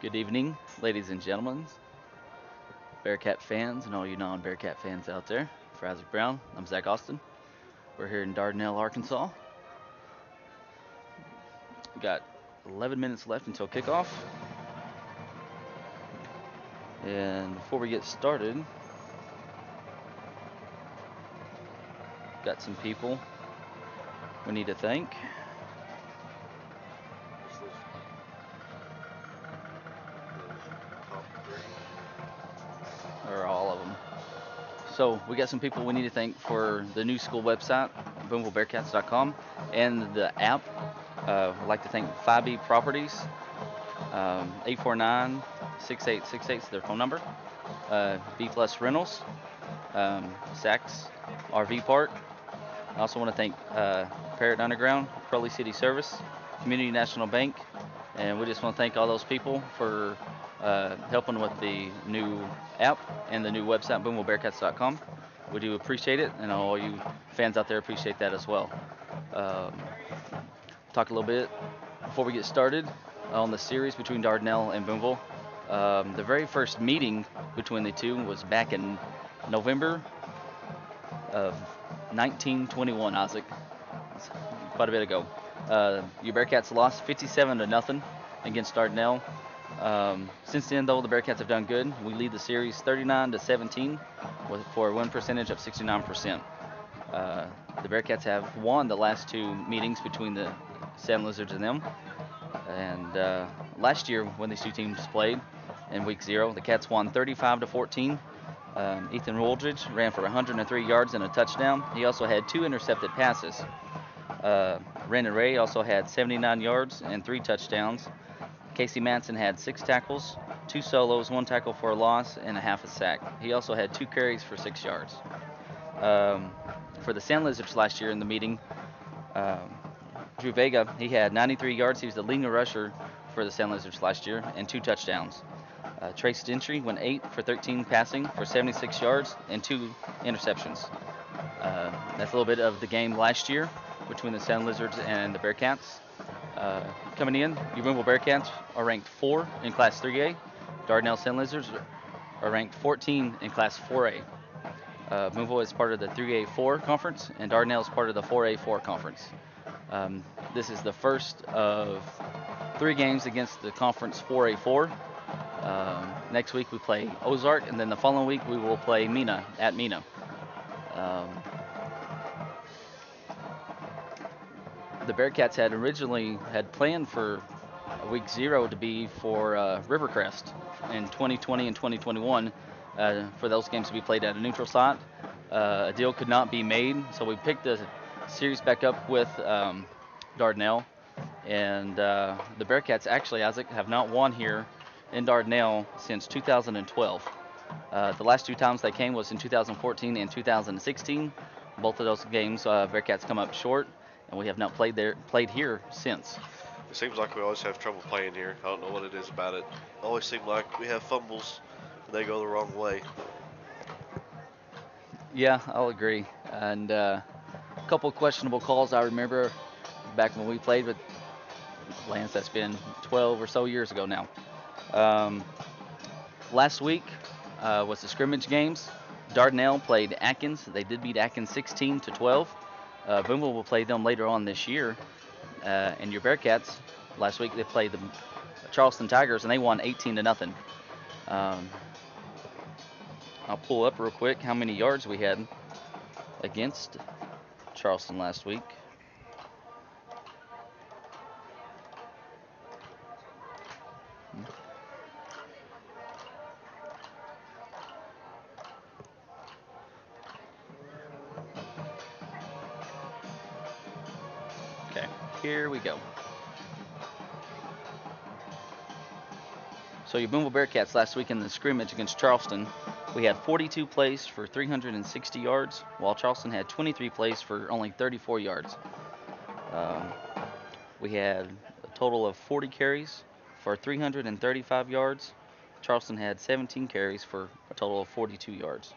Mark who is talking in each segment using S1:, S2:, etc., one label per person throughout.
S1: Good evening, ladies and gentlemen, Bearcat fans, and all you non-Bearcat fans out there. For Isaac Brown, I'm Zach Austin. We're here in Dardanelle, Arkansas. We got 11 minutes left until kickoff. And before we get started, got some people we need to thank. Or all of them. So we got some people we need to thank for the new school website, BoonevilleBearcats.com, and the app. I'd like to thank 5B Properties, 849-6868 is their phone number. B Plus Rentals, Saks RV Park. I also want to thank Parrot Underground, Crowley City Service, Community National Bank, and we just want to thank all those people for helping with the new app and the new website, BoonevilleBearcats.com. We do appreciate it, and all you fans out there appreciate that as well. Um, talk a little bit before we get started on the series between Dardanelle and Booneville. The very first meeting between the two was back in November of 1921, Isaac. That's quite a bit ago. Your Bearcats lost 57 to nothing against Dardanelle. Since then, though, the Bearcats have done good. We lead the series 39 to 17 for a win percentage of 69%. The Bearcats have won the last two meetings between the Sand Lizards and them. And last year, when these two teams played in week 0, the Cats won 35 to 14. Ethan Woldridge ran for 103 yards and a touchdown. He also had 2 intercepted passes. Brandon Ray also had 79 yards and 3 touchdowns. Casey Manson had 6 tackles, 2 solos, 1 tackle for a loss, and a half a sack. He also had 2 carries for 6 yards. For the Sand Lizards last year in the meeting, Drew Vega, he had 93 yards. He was the leading rusher for the Sand Lizards last year and 2 touchdowns. Trace Gentry went 8 for 13 passing for 76 yards and 2 interceptions. That's a little bit of the game last year between the Sand Lizards and the Bearcats. Coming in, your Booneville Bearcats are ranked 4 in Class 3A. Dardanelle Sand Lizards are ranked 14 in Class 4A. Booneville is part of the 3A4 conference, and Dardanelle is part of the 4A4 conference. This is the first of 3 games against the conference 4A4. Next week we play Ozark, and then the following week we will play Mina at Mina. The Bearcats had originally planned for week 0 to be for Rivercrest in 2020 and 2021 for those games to be played at a neutral site. A deal could not be made, so we picked the series back up with Dardanelle, and the Bearcats actually, Isaac, have not won here in Dardanelle since 2012. The last 2 times they came was in 2014 and 2016. Both of those games, Bearcats come up short, and we have not played here since.
S2: It seems like we always have trouble playing here. I don't know what it is about it. Always seem like we have fumbles and they go the wrong way.
S1: Yeah, I'll agree. And a couple questionable calls I remember back when we played, but Lance, that's been 12 or so years ago now. Last week was the scrimmage games. Dardanelle played Atkins. They did beat Atkins 16 to 12. Booneville will play them later on this year. And your Bearcats, last week they played the Charleston Tigers, and they won 18 to nothing. I'll pull up real quick how many yards we had against Charleston last week. Okay, here we go. So your Booneville Bearcats last week in the scrimmage against Charleston, we had 42 plays for 360 yards, while Charleston had 23 plays for only 34 yards. We had a total of 40 carries for 335 yards. Charleston had 17 carries for a total of 42 yards.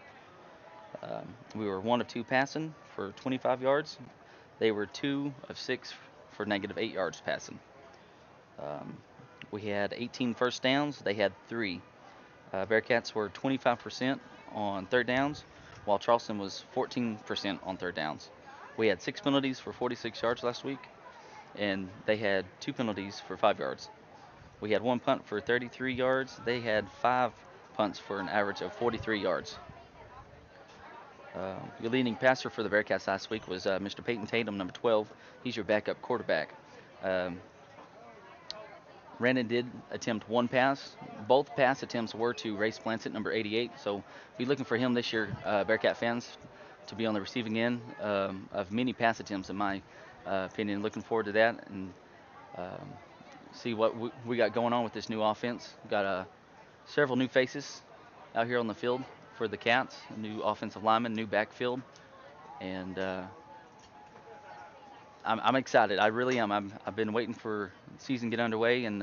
S1: We were 1 of 2 passing for 25 yards. They were 2 of 6 for -8 yards passing. We had 18 first downs. They had 3. Bearcats were 25% on third downs, while Charleston was 14% on third downs. We had 6 penalties for 46 yards last week, and they had 2 penalties for 5 yards. We had 1 punt for 33 yards. They had 5 punts for an average of 43 yards. Your leading passer for the Bearcats last week was Mr. Peyton Tatum, number 12. He's your backup quarterback. Brandon did attempt 1 pass. Both pass attempts were to Ray Splancett, number 88. So be looking for him this year, Bearcat fans, to be on the receiving end of many pass attempts, in my opinion. Looking forward to that and see what we got going on with this new offense. We've got several new faces out here on the field for the Cats, new offensive lineman, new backfield, and I'm excited. I really am. I've been waiting for the season to get underway, and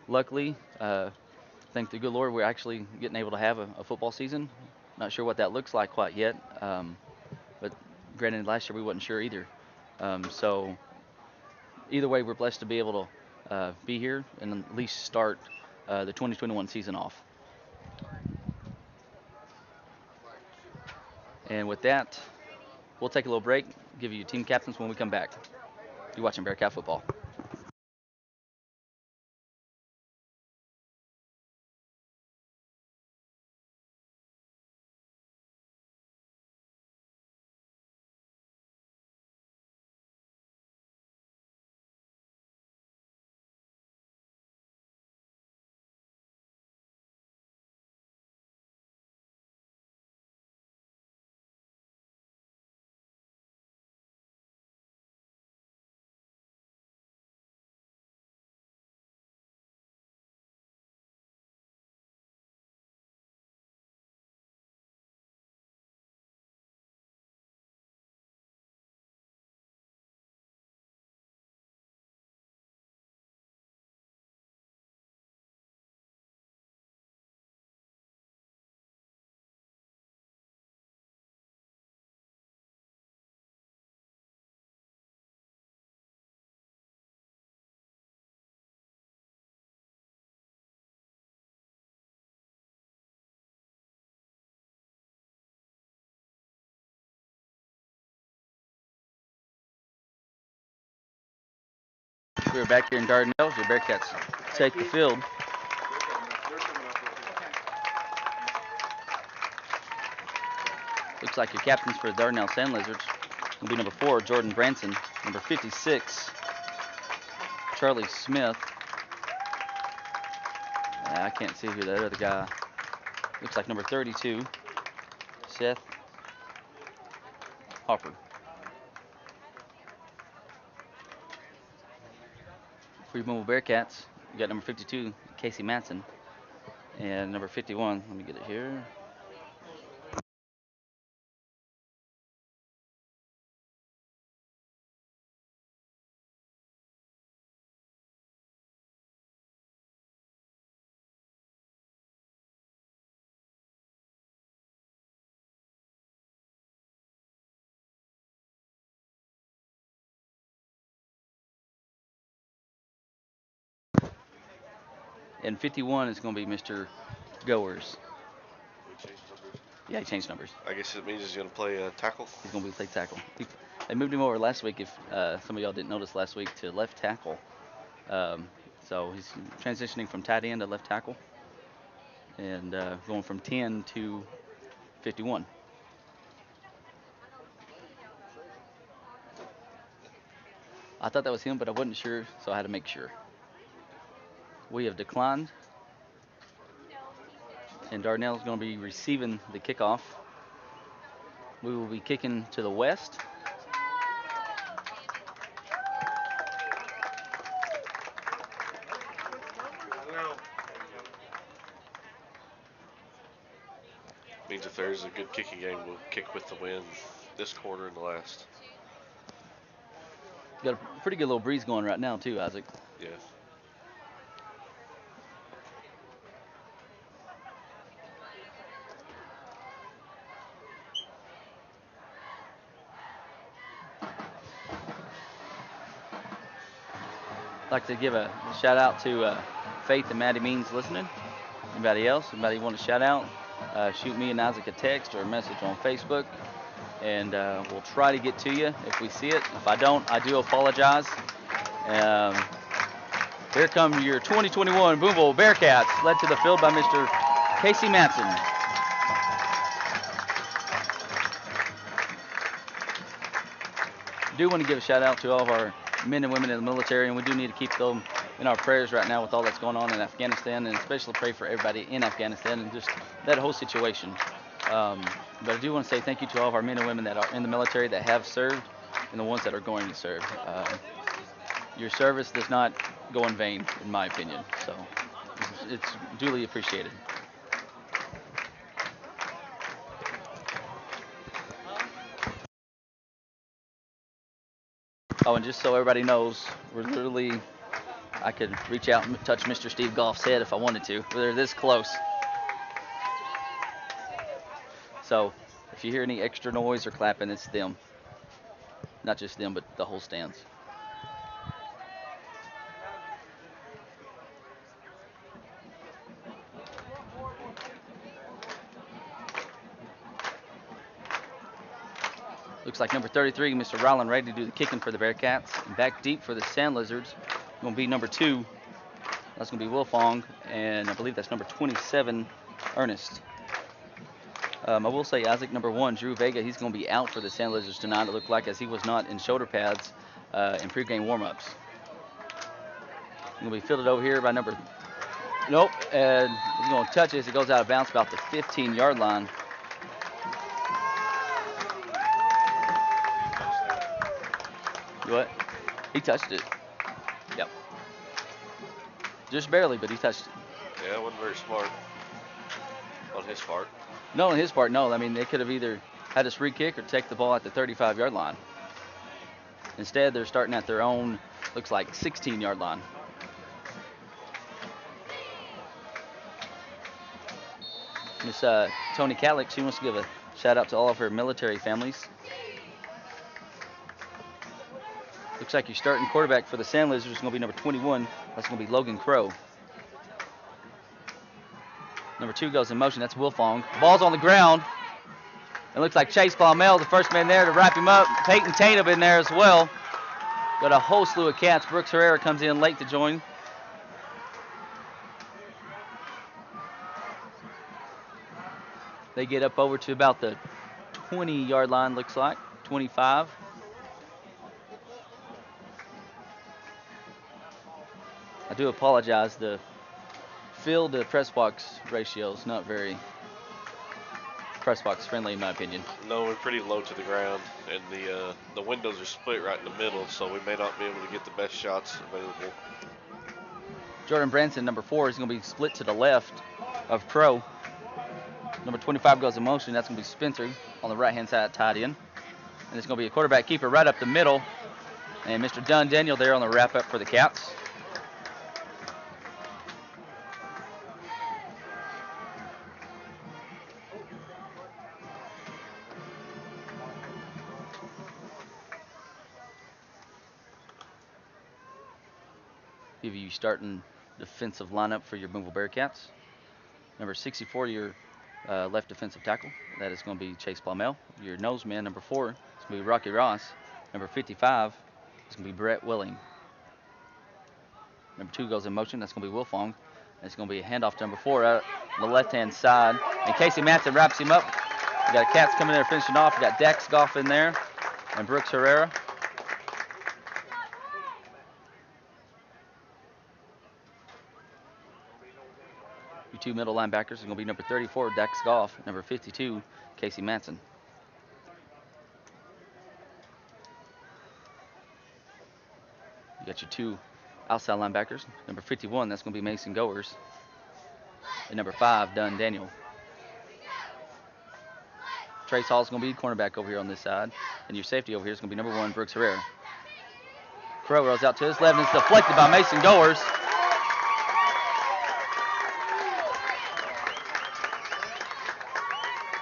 S1: luckily, thank the good Lord, we're actually getting able to have a football season. Not sure what that looks like quite yet, but granted, last year we wasn't sure either. So either way, we're blessed to be able to be here and at least start the 2021 season off. And with that, we'll take a little break, give you team captains when we come back. You're watching Bearcat football. We're back here in Dardanelle. The Bearcats take the field. Looks like your captains for the Dardanelle Sand Lizards will be number 4, Jordan Branson, number 56, Charlie Smith. I can't see who that other guy. Looks like number 32, Seth Hopper. For your Booneville Bearcats, you got number 52, Casey Matson, and number 51. Let me get it here. And 51 is going to be Mr. Goers. Yeah, he changed numbers.
S2: I guess it means he's going to play tackle.
S1: He's going to be play tackle. They moved him over last week, if some of y'all didn't notice last week, to left tackle. So he's transitioning from tight end to left tackle and going from 10 to 51. I thought that was him, but I wasn't sure, so I had to make sure. We have declined, and Dardanelle is going to be receiving the kickoff. We will be kicking to the west.
S2: Means if there's a good kicking game, we'll kick with the wind this quarter and the last.
S1: Got a pretty good little breeze going right now, too, Isaac.
S2: Yeah.
S1: like to give a shout out to Faith and Maddie Means listening. Anybody else? Anybody want to shout out? Shoot me and Isaac a text or a message on Facebook, and we'll try to get to you if we see it. If I don't, I do apologize. Um, Here come your 2021 Booneville Bearcats, led to the field by Mr. Casey Matson. I do want to give a shout out to all of our men and women in the military, and we do need to keep them in our prayers right now with all that's going on in Afghanistan, and especially pray for everybody in Afghanistan and just that whole situation. But I do want to say thank you to all of our men and women that are in the military that have served and the ones that are going to serve. Your service does not go in vain, in my opinion, so it's duly appreciated. Oh, and just so everybody knows, we're literally, I could reach out and touch Mr. Steve Goff's head if I wanted to. They're this close. So if you hear any extra noise or clapping, it's them. Not just them, but the whole stands. Looks like number 33, Mr. Ryland, ready to do the kicking for the Bearcats. And back deep for the Sand Lizards. Going to be number 2. That's going to be Wilfong. And I believe that's number 27, Ernest. I will say Isaac, number 1, Drew Vega, he's going to be out for the Sand Lizards tonight, it looked like, as he was not in shoulder pads in pregame warm-ups. Going to be fielded over here by number... Nope, and he's going to touch it as it goes out of bounds about the 15-yard line. What? He touched it. Yep. Just barely, but he touched it.
S2: Yeah, it wasn't very smart on his part.
S1: No, on his part, no. I mean, they could have either had a free kick or take the ball at the 35-yard line. Instead, they're starting at their own, looks like, 16-yard line. Miss Tony Calix, she wants to give a shout-out to all of her military families. Looks like your starting quarterback for the Sand Lizards is going to be number 21. That's going to be Logan Crow. Number 2 goes in motion. That's Wilfong. Ball's on the ground. It looks like Chase Palmel, the first man there to wrap him up. Peyton Tatum in there as well. Got a whole slew of cats. Brooks Herrera comes in late to join. They get up over to about the 20-yard line, looks like. 25. I do apologize. The field to press box ratio is not very press box friendly, in my opinion.
S2: No, we're pretty low to the ground, and the windows are split right in the middle, so we may not be able to get the best shots available.
S1: Jordan Branson, number 4, is going to be split to the left of Crow. Number 25 goes in motion. That's going to be Spencer on the right-hand side, tied in. And it's going to be a quarterback keeper right up the middle. And Mr. Dardanelle there on the wrap-up for the Cats. Give you starting defensive lineup for your Booneville Bearcats. Number 64, your left defensive tackle. That is going to be Chase Palmel. Your nose man, number 4, is going to be Rocky Ross. Number 55 is going to be Brett Willing. Number 2 goes in motion. That's going to be Wilfong. And it's going to be a handoff to number 4 out on the left-hand side. And Casey Matson wraps him up. We got Cats coming there finishing off. We got Dex Goff in there and Brooks Herrera. Your 2 middle linebackers are going to be number 34, Dex Goff, number 52, Casey Matson. You got your 2 outside linebackers. Number 51, that's going to be Mason Goers. And number 5, Dardanelle. Trace Hall's going to be cornerback over here on this side. And your safety over here is going to be number 1, Brooks Herrera. Crow rolls out to his left and it's deflected by Mason Goers.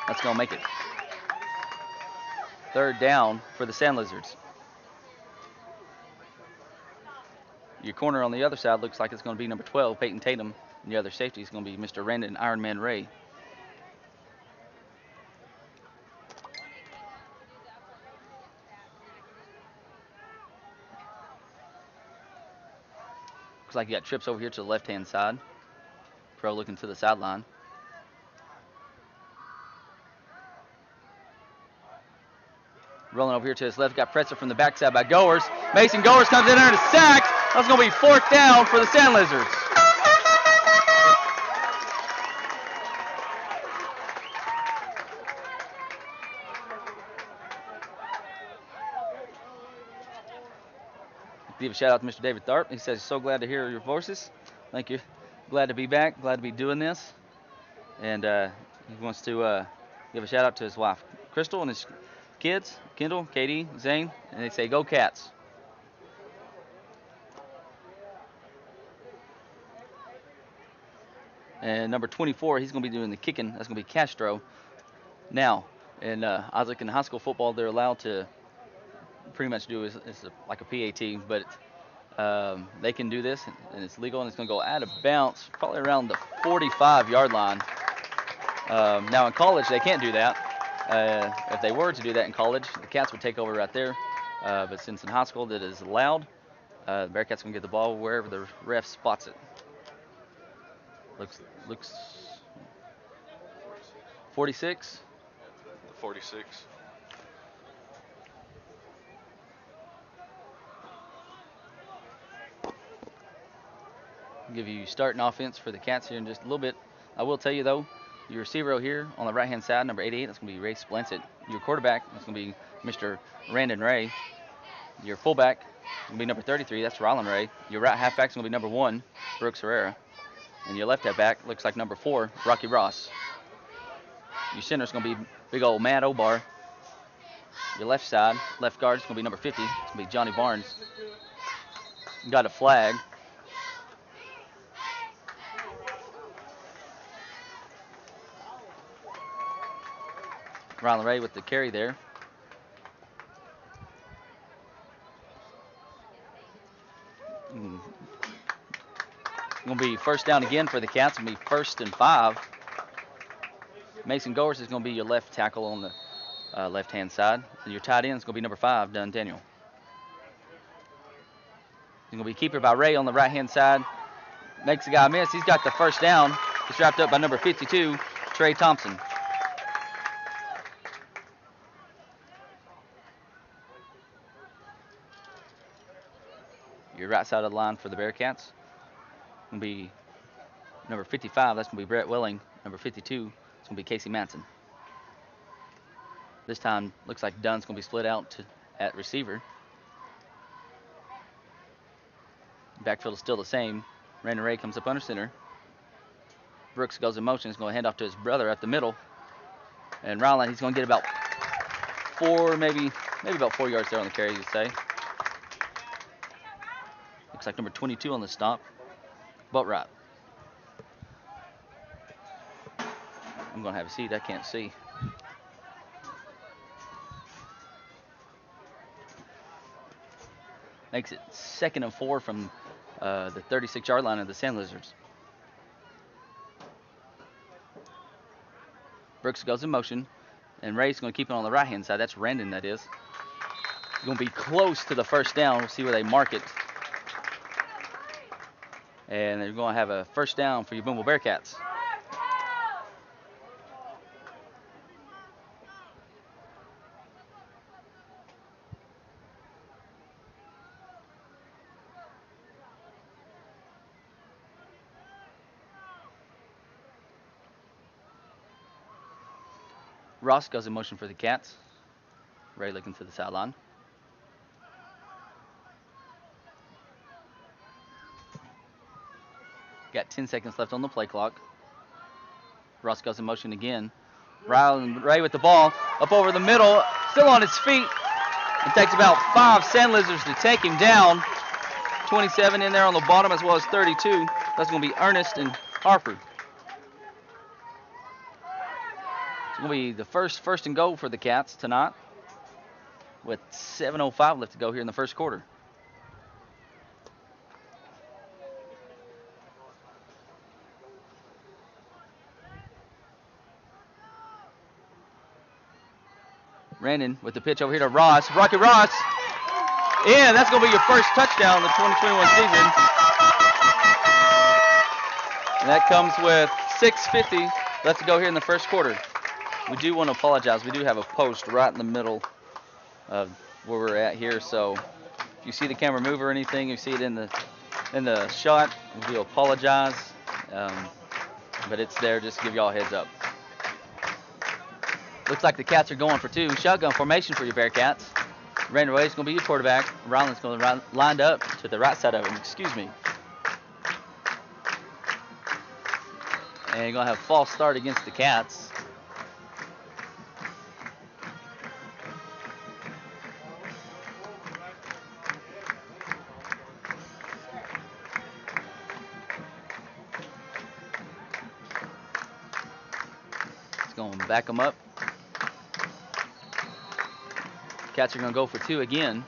S1: That's going to make it 3rd down for the Sand Lizards. Your corner on the other side looks like it's going to be number 12, Peyton Tatum. And the other safety is going to be Mr. Randon Ironman Ray. Looks like you got trips over here to the left-hand side. Pro looking to the sideline. Rolling over here to his left, got pressure from the backside by Goers. Mason Goers comes in there and a sack. That's going to be 4th down for the Sand Lizards. Give a shout out to Mr. David Tharp. He says he's so glad to hear your voices. Thank you. Glad to be back. Glad to be doing this. And he wants to give a shout out to his wife, Crystal, and his kids, Kendall, Katie, Zane, and they say, go Cats. And number 24, he's going to be doing the kicking. That's going to be Castro. Now, in Isaac in high school football, they're allowed to pretty much do like a PAT, but they can do this, and it's legal, and it's going to go out of bounds, probably around the 45-yard line. Now in college, they can't do that. If they were to do that in college, the Cats would take over right there. But since in high school that is allowed, the Bearcats can get the ball wherever the ref spots it. Looks 46.
S2: 46.
S1: Give you starting offense for the Cats here in just a little bit. I will tell you though, your receiver here on the right hand side, number 88, that's going to be Ray Splensett. Your quarterback, that's going to be Mr. Randon Ray. Your fullback is going to be number 33, that's Rylan Ray. Your right halfback is going to be number 1, Brooks Herrera. And your left halfback looks like number 4, Rocky Ross. Your center is going to be big old Matt Obar. Your left side, left guard is going to be number 50. It's going to be Johnny Barnes. You got a flag. Rylan Ray with the carry there. Going to be first down again for the Cats. Going to be 1st and 5. Mason Goers is going to be your left tackle on the left-hand side. And your tight end is going to be number 5, Dardanelle. He's going to be keeper by Ray on the right-hand side. Makes the guy miss. He's got the first down. He's wrapped up by number 52, Trey Thompson. Your right side of the line for the Bearcats going to be number 55. That's going to be Brett Welling. Number 52, it's going to be Casey Manson. This time, looks like Dunn's going to be split out at receiver. Backfield is still the same. Randon Ray comes up under center. Brooks goes in motion. He's going to hand off to his brother at the middle. And Rylan, he's going to get about 4, maybe about 4 yards there on the carry, you'd say. Looks like number 22 on the stop. Butt right. I'm going to have a seat. I can't see. Makes it 2nd and 4 from the 36-yard line of the Sand Lizards. Brooks goes in motion, and Ray's going to keep it on the right-hand side. That's Randon, that is. Going to be close to the first down. We'll see where they mark it. And they're going to have a first down for your Booneville Bearcats. Ross goes in motion for the Cats. Ray looking to the sideline. Got 10 seconds left on the play clock. Ross goes in motion again. Rylan Ray with the ball up over the middle, still on his feet. It takes about 5 Sand Lizards to take him down. 27 in there on the bottom as well as 32. That's going to be Ernest and Harford. It's going to be the first and goal for the Cats tonight with 7:05 left to go here in the first quarter. Brandon with the pitch over here to Ross. Rocky Ross. Yeah, that's going to be your first touchdown of the 2021 season. And that comes with 6:50 left to go here in the first quarter. We do want to apologize. We do have a post right in the middle of where we're at here. So if you see the camera move or anything, you see it in the shot, we do apologize. But it's there just to give y'all a heads up. Looks like the Cats are going for two. Shotgun formation for your Bearcats. Brandon Way's going to be your quarterback. Ryland's going to lined up to the right side of him. Excuse me. And you're going to have a false start against the Cats. It's going to back them up. Cats are going to go for two again.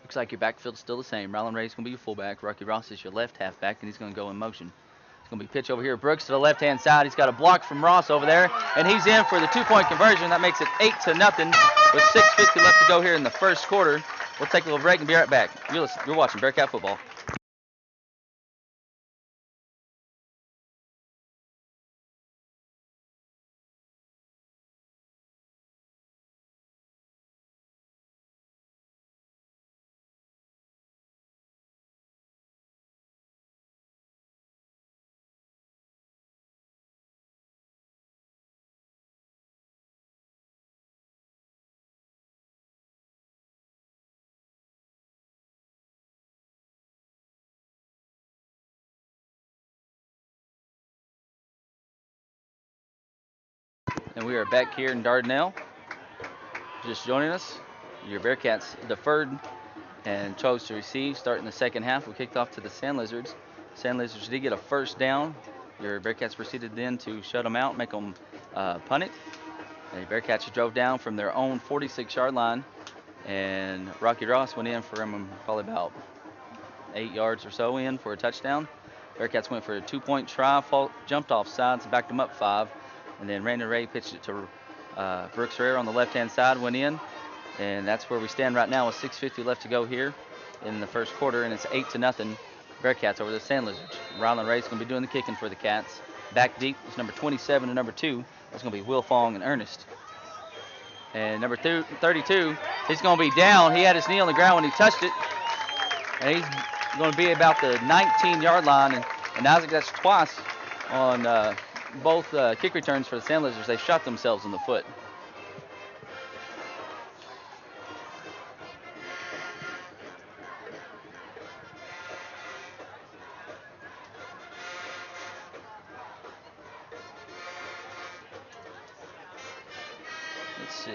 S1: Looks like your backfield's still the same. Ryland Ray's going to be your fullback. Rocky Ross is your left halfback, and he's going to go in motion. It's going to be pitch over here. Brooks to the left-hand side. He's got a block from Ross over there, and he's in for the two-point conversion. That makes it 8-0 with 6:50 left to go here in the first quarter. We'll take a little break and be right back. You're watching Bearcat football. And we are back here in Dardanelle. Just joining us, your Bearcats deferred and chose to receive. Starting the second half, we kicked off to the Sand Lizards. Sand Lizards did get a first down. Your Bearcats proceeded then to shut them out, make them punt it. And the Bearcats drove down from their own 46-yard line, and Rocky Ross went in for them probably about 8 yards or so in for a touchdown. Bearcats went for a two-point try, jumped off sides, backed them up 5. And then Brandon Ray pitched it to Brooks Herrera on the left-hand side, went in. And that's where we stand right now with 6:50 left to go here in the first quarter. And it's 8-0 Bearcats over the Sand Lizards. Ryland Ray's going to be doing the kicking for the Cats. Back deep is number 27 and number 2. That's going to be Will Fong and Ernest. And number 32, he's going to be down. He had his knee on the ground when he touched it. And he's going to be about the 19-yard line. And Isaac, that's twice on both kick returns for the Sand Lizards. They shot themselves in the foot. Let's see.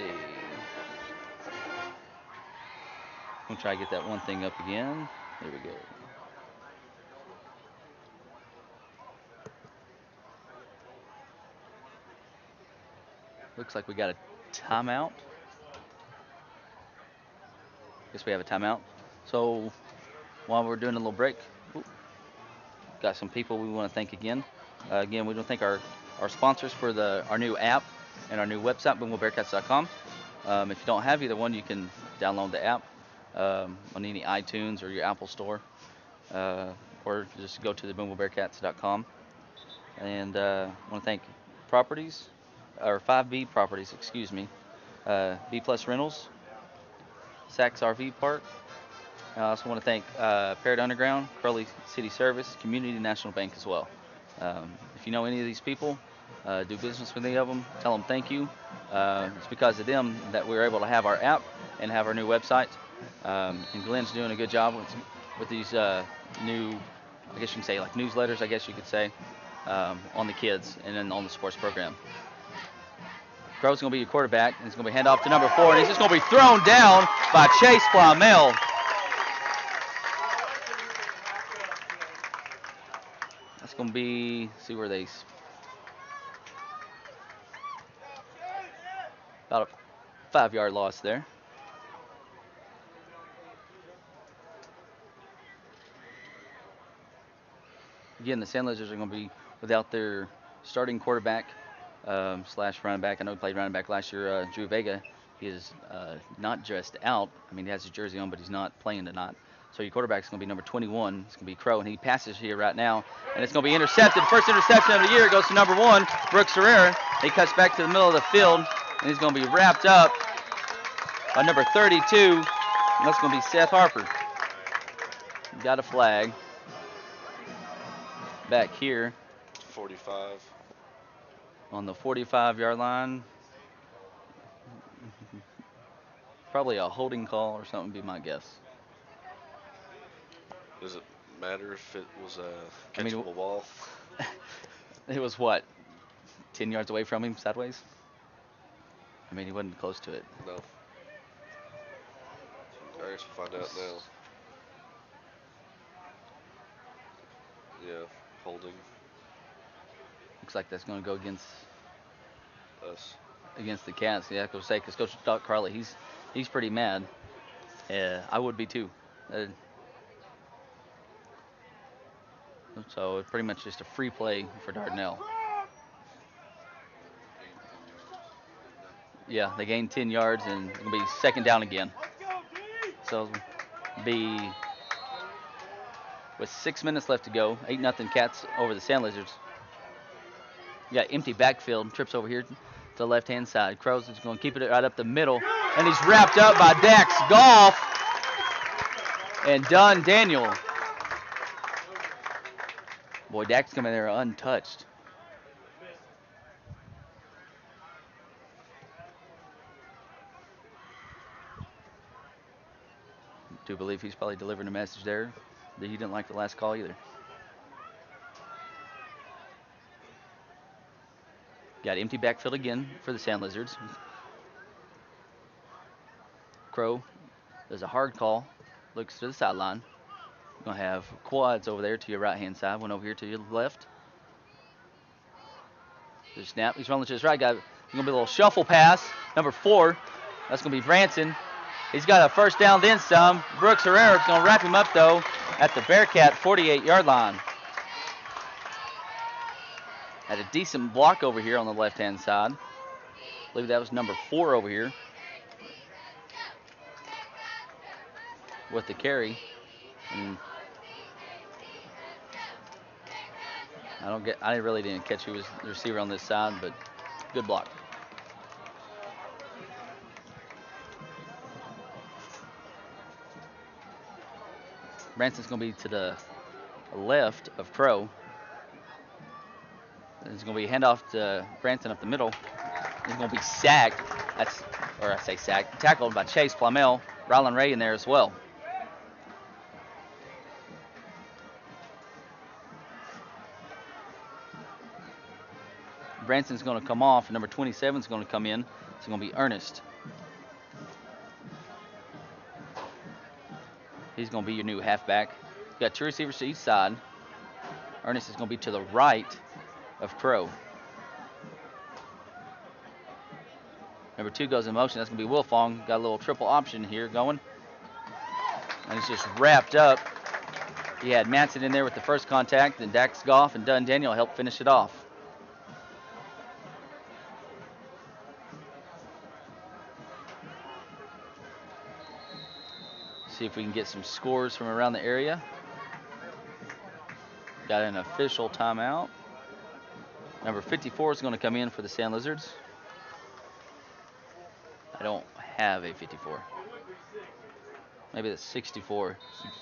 S1: We'll try to get that one thing up again. There we go. Looks like we got a timeout. Guess we have a timeout. So while we're doing a little break, got some people we want to thank again. Again, we want to thank our sponsors for our new app and our new website, BoonevilleBearcats.com. If you don't have either one, you can download the app on any iTunes or your Apple store, or just go to the BoonevilleBearcats.com. And I want to thank properties. Or 5B properties, excuse me. B Plus Rentals, Saks RV Park. I also want to thank Parrot Underground, Crowley City Service, Community National Bank as well. If you know any of these people, do business with any of them, tell them thank you. It's because of them that we're able to have our app and have our new website. And Glenn's doing a good job with these new, I guess you can say, like newsletters, I guess you could say, on the kids and then on the sports program. Crow's going to be your quarterback, and he's going to be hand off to number 4, and he's just going to be thrown down by Chase Plymell. That's going to be, see where they, about a 5-yard loss there. again, the Sand Lizards are going to be without their starting quarterback slash running back. I know he played running back last year. Drew Vega. He is not dressed out. I mean, he has his jersey on, but he's not playing tonight. So your quarterback is going to be number 21. It's going to be Crow, and he passes here right now, and it's going to be intercepted. First interception of the year goes to number 1, Brooks Herrera. He cuts back to the middle of the field, and he's going to be wrapped up by number 32, and that's going to be Seth Harper. Got a flag back here
S2: 45.
S1: on the 45-yard line. Probably a holding call or something would be my guess.
S2: Does it matter if it was a catchable ball?
S1: It was what, 10 yards away from him sideways? I mean, he wasn't close to it.
S2: No. I guess we'll find out now. Yeah, holding
S1: Looks like that's going to go against
S2: us.
S1: Against the Cats. Yeah, because Coach Doc Carley, he's pretty mad. I would be too. So it's pretty much just a free play for Dardanelle. Yeah, they gained 10 yards, and it'll be second down again. So be with 6 minutes left to go, 8-0 Cats over the Sand Lizards. You got empty backfield, trips over here to the left-hand side. Crows is going to keep it right up the middle, and he's wrapped up by Dax Goff and Dardanelle. Boy, Dax coming there untouched. Do believe he's probably delivering a message there that he didn't like the last call either. Got empty backfield again for the Sand Lizards. Crow does a hard call, looks to the sideline. Going to have quads over there to your right-hand side, one over here to your left. The snap, he's rolling to his right. Got going to be a little shuffle pass. Number 4, that's going to be Branson. He's got a first down, then some. Brooks Herrera is going to wrap him up, though, at the Bearcat 48-yard line. Had a decent block over here on the left-hand side. I believe that was number 4 over here with the carry. And I really didn't catch who was the receiver on this side, but good block. Branson's going to be to the left of Crow. It's going to be a handoff to Branson up the middle. He's going to be sacked. Tackled by Chase Plumell. Rylan Ray in there as well. Branson's going to come off. Number 27 is going to come in. It's going to be Ernest. He's going to be your new halfback. You got 2 receivers to each side. Ernest is going to be to the right of Crow. Number 2 goes in motion. That's going to be Wilfong. Got a little triple option here going. And it's just wrapped up. He had Manson in there with the first contact, and Dax Goff and Dardanelle helped finish it off. See if we can get some scores from around the area. Got an official timeout. Number 54 is going to come in for the Sand Lizards. I don't have a 54. Maybe that's 64.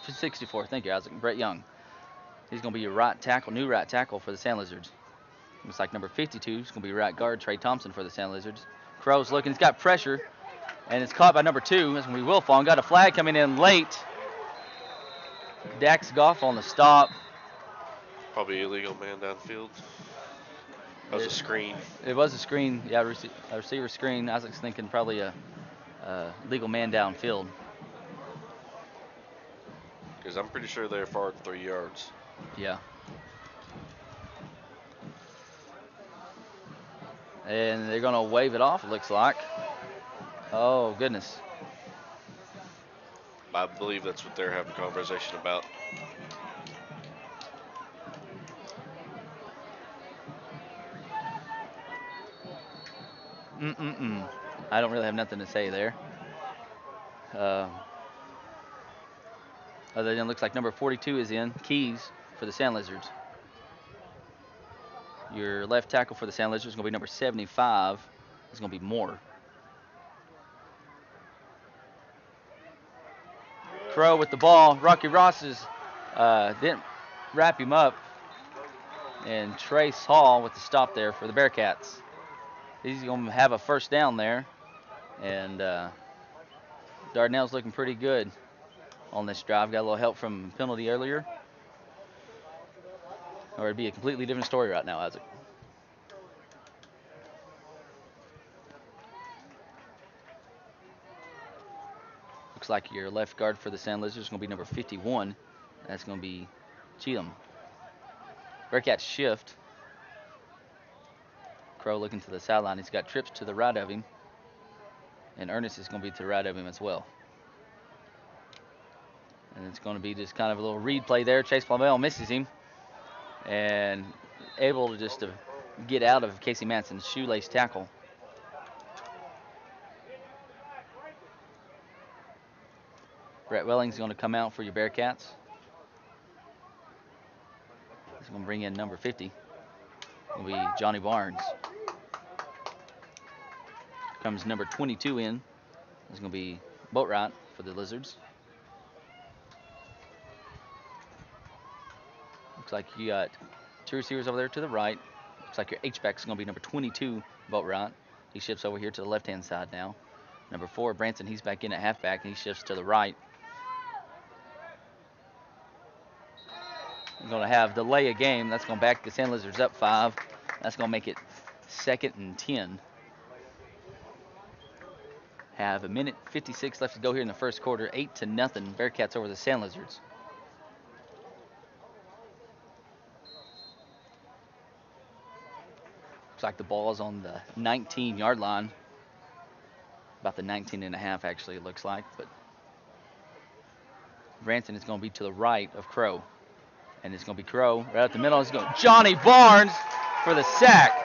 S1: 64, thank you, Isaac. Brett Young. He's going to be your right tackle, new right tackle for the Sand Lizards. Looks like number 52 is going to be right guard, Trey Thompson, for the Sand Lizards. Crow's looking, he's got pressure. And it's caught by number 2. That's going to be Wilfong. Got a flag coming in late. Dax Goff on the stop.
S2: Probably illegal man downfield. That was a screen.
S1: It was a screen. Yeah, a receiver screen. Isaac's thinking probably a legal man downfield.
S2: Because I'm pretty sure they're far 3 yards.
S1: Yeah. And they're going to wave it off, it looks like. Oh, goodness.
S2: I believe that's what they're having a conversation about.
S1: I don't really have nothing to say there. Uh, Other than it looks like number 42 is in, Keys for the Sand Lizards. Your left tackle for the Sand Lizards is going to be number 75. It's going to be Moore. Crow with the ball. Rocky Ross's didn't wrap him up. And Trace Hall with the stop there for the Bearcats. He's going to have a first down there. And Dardanelle's looking pretty good on this drive. Got a little help from penalty earlier. Or it'd be a completely different story right now, Isaac. Looks like your left guard for the Sand Lizards is going to be number 51. That's going to be Cheatham. Bearcats shift. Crow looking to the sideline. He's got trips to the right of him. And Ernest is going to be to the right of him as well. And it's going to be just kind of a little read play there. Chase Plumell misses him. And able to just to get out of Casey Manson's shoelace tackle. Brett Welling's going to come out for your Bearcats. He's going to bring in number 50. It'll be Johnny Barnes. Comes number 22 in. It's going to be Boatwright for the Lizards. Looks like you got two receivers over there to the right. Looks like your H-back is going to be number 22, Boatwright. He shifts over here to the left-hand side now. Number 4, Branson, he's back in at halfback, and he shifts to the right. We're going to have delay a game. That's going to back the Sand Lizards up 5. That's going to make it 2nd and 10. Have a minute 56 left to go here in the first quarter. 8-0. Bearcats over the Sand Lizards. Looks like the ball is on the 19-yard line. About the 19 and a half, actually, it looks like. But Branson is going to be to the right of Crow. And it's going to be Crow right at the middle. It's going Johnny Barnes for the sack.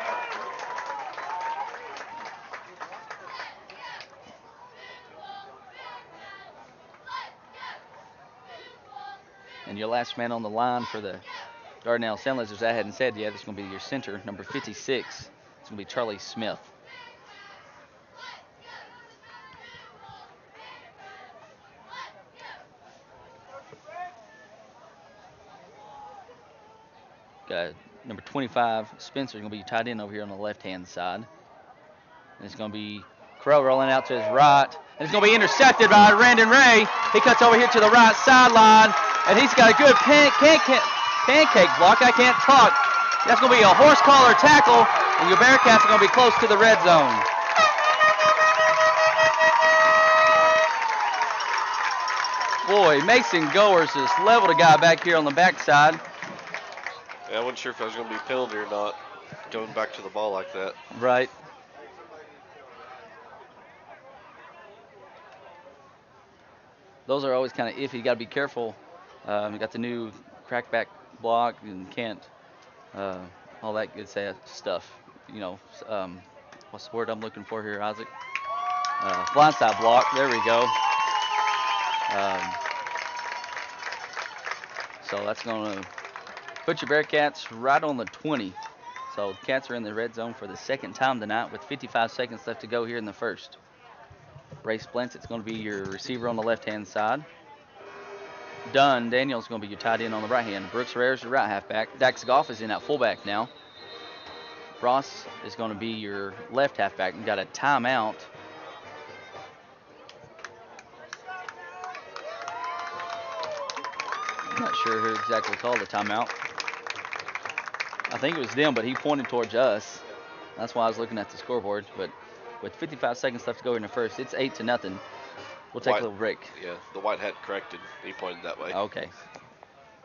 S1: And your last man on the line for the Dardanelle Sand Lizards, I hadn't said yet, it's going to be your center, number 56. It's going to be Charlie Smith. Got number 25, Spencer, going to be tied in over here on the left-hand side. And it's going to be Crow rolling out to his right. And it's going to be intercepted by Randon Ray. He cuts over here to the right sideline. And he's got a good pancake block. I can't talk. That's going to be a horse collar tackle. And your Bearcats are going to be close to the red zone. Boy, Mason Goers just leveled a guy back here on the backside.
S2: Yeah, I wasn't sure if I was going to be penalty or not, going back to the ball like that.
S1: Right. Those are always kind of iffy. You got to be careful. You got the new crackback block and can't, all that good stuff. You know, what's the word I'm looking for here, Isaac? Blindside block. There we go. So that's going to put your Bearcats right on the 20. So the Cats are in the red zone for the second time tonight with 55 seconds left to go here in the first. Ray Splint's, it's going to be your receiver on the left-hand side. Daniel's going to be your tight end on the right hand. Brooks Rare's your right halfback. Dax Goff is in at fullback now. Ross is going to be your left halfback and got a timeout. I'm not sure who exactly called the timeout. I think it was them, but he pointed towards us. That's why I was looking at the scoreboard. But with 55 seconds left to go in the first, it's 8-0. We'll take a little break.
S2: Yeah, the white hat corrected. He pointed that way.
S1: Okay.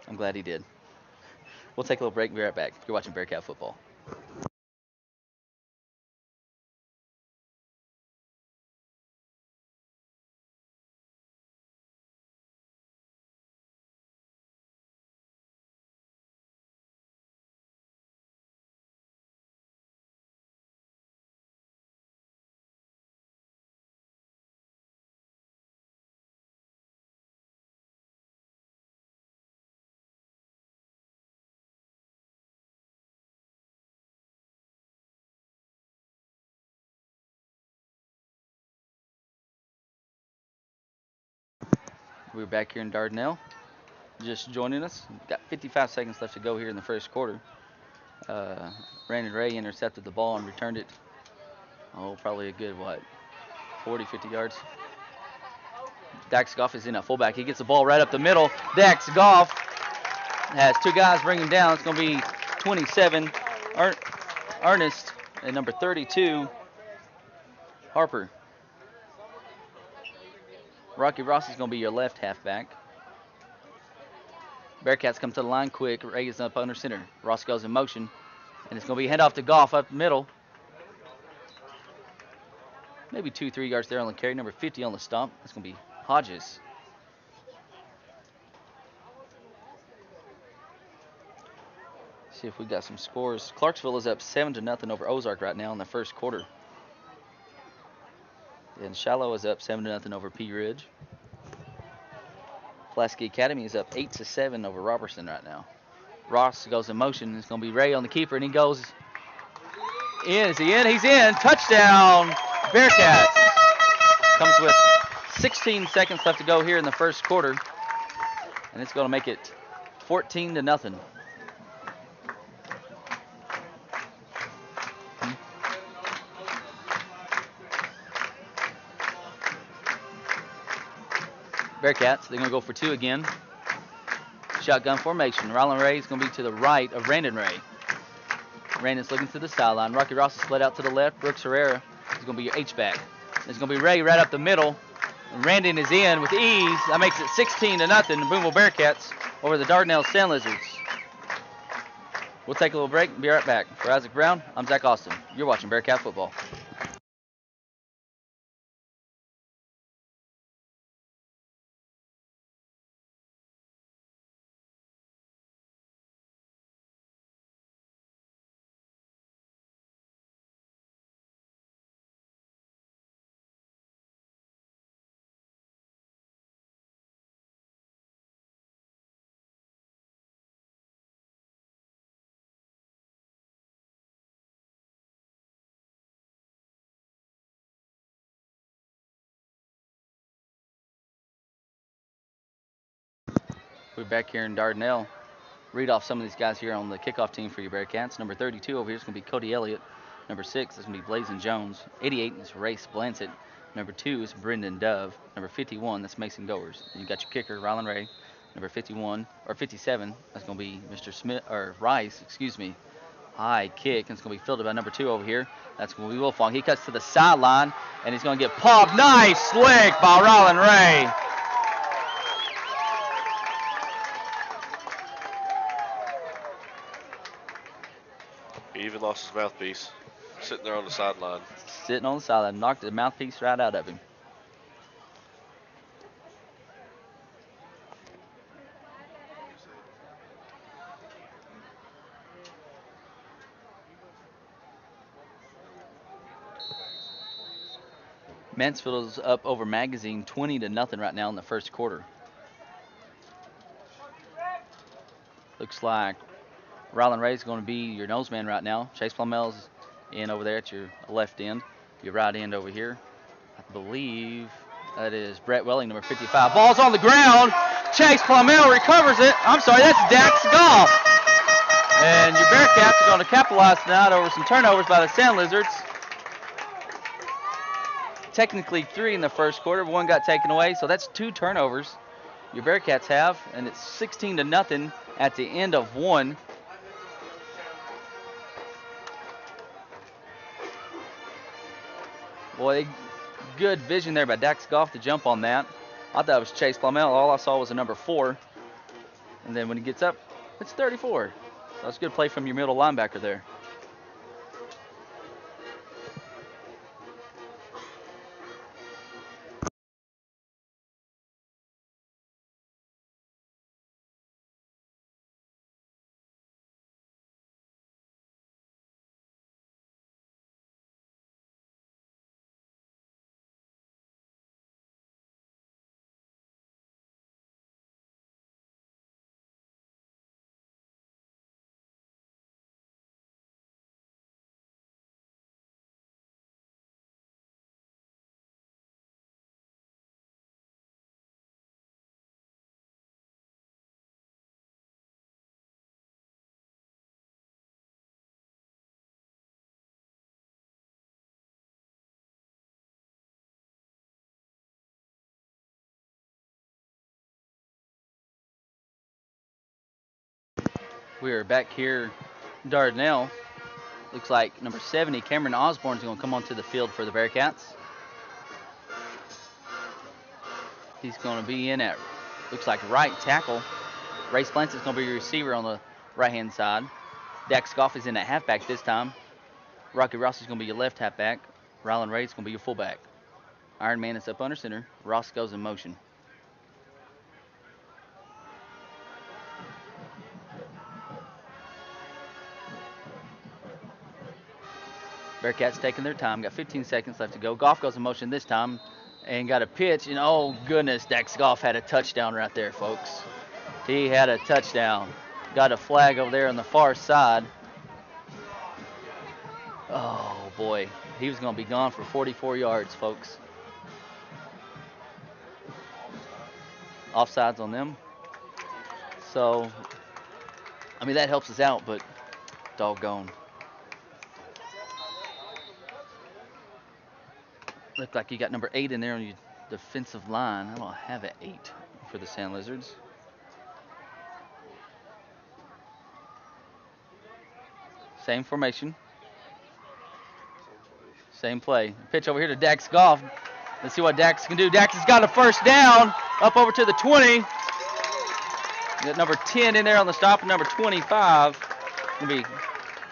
S1: I'm glad he did. We'll take a little break and be right back. You're watching Bearcat football. We're back here in Dardanelle. Just joining us. Got 55 seconds left to go here in the first quarter. Brandon Ray intercepted the ball and returned it. Oh, probably a good, 40, 50 yards. Dax Goff is in at fullback. He gets the ball right up the middle. Dax Goff has two guys bring him down. It's going to be 27, Ernest, and number 32, Harper. Rocky Ross is going to be your left halfback. Bearcats come to the line quick. Ray is up under center. Ross goes in motion. And it's going to be handoff to Goff up the middle. Maybe 2-3 yards there on the carry. Number 50 on the stump. That's going to be Hodges. See if we got some scores. Clarksville is up 7-0 over Ozark right now in the first quarter. And Shallow is up 7-0 over Pea Ridge. Pulaski Academy is up 8-7 over Robertson right now. Ross goes in motion. It's going to be Ray on the keeper, and he goes in. Is he in? He's in. Touchdown, Bearcats. Comes with 16 seconds left to go here in the first quarter, and it's going to make it 14-0. Bearcats, they're going to go for two again. Shotgun formation. Rylan Ray is going to be to the right of Brandon Ray. Brandon's looking to the sideline. Rocky Ross is split out to the left. Brooks Herrera is going to be your H-back. There's going to be Ray right up the middle. Randon is in with ease. That makes it 16-0. Booneville Bearcats over the Dardanelle Sand Lizards. We'll take a little break and be right back. For Isaac Brown, I'm Zach Austin. You're watching Bearcat football. We're back here in Dardanelle. Read off some of these guys here on the kickoff team for your Bearcats. Number 32 over here is going to be Cody Elliott. Number 6 is going to be Blazin' Jones. 88 is Race Blansett. Number 2 is Brendan Dove. Number 51, that's Mason Goers. And you got your kicker, Rylan Ray. Number 57, that's going to be Mr. Smith, or Rice, excuse me. High kick, and it's going to be fielded by number 2 over here. That's going to be Wilfong. He cuts to the sideline, and he's going to get popped. Nice lick by Rylan Ray.
S2: He even lost his mouthpiece, sitting there on the sideline.
S1: Sitting on the sideline, knocked the mouthpiece right out of him. Mansfield is up over Magazine 20-0 right now in the first quarter. Looks like Rylan Ray is going to be your nose man right now. Chase Plumel's in over there at your left end. Your right end over here. I believe that is Brett Welling, number 55. Ball's on the ground. Chase Plumel recovers it. I'm sorry, that's Dax Goff. And your Bearcats are going to capitalize tonight over some turnovers by the Sand Lizards. Technically 3 in the first quarter. 1 got taken away, so that's 2 turnovers your Bearcats have, and it's 16-0 at the end of 1. Boy, good vision there by Dax Goff to jump on that. I thought it was Chase Plumel. All I saw was a number 4. And then when he gets up, it's 34. So that's a good play from your middle linebacker there. We are back here in Dardanelle. Looks like number 70, Cameron Osborne, is going to come onto the field for the Bearcats. He's going to be in at, looks like, right tackle. Ray Splance is going to be your receiver on the right-hand side. Dax Goff is in at halfback this time. Rocky Ross is going to be your left halfback. Rylan Ray is going to be your fullback. Iron Man is up under center. Ross goes in motion. Bearcats taking their time. Got 15 seconds left to go. Goff goes in motion this time and got a pitch. And oh, goodness, Dax Goff had a touchdown right there, folks. He had a touchdown. Got a flag over there on the far side. Oh, boy. He was going to be gone for 44 yards, folks. Offsides on them. So, I mean, that helps us out, but doggone. Looked like you got number 8 in there on your defensive line. I don't have an 8 for the Sand Lizards. Same formation. Same play. Pitch over here to Dax Goff. Let's see what Dax can do. Dax has got a first down. Up over to the 20. Got number 10 in there on the stop, and number 25. Going to be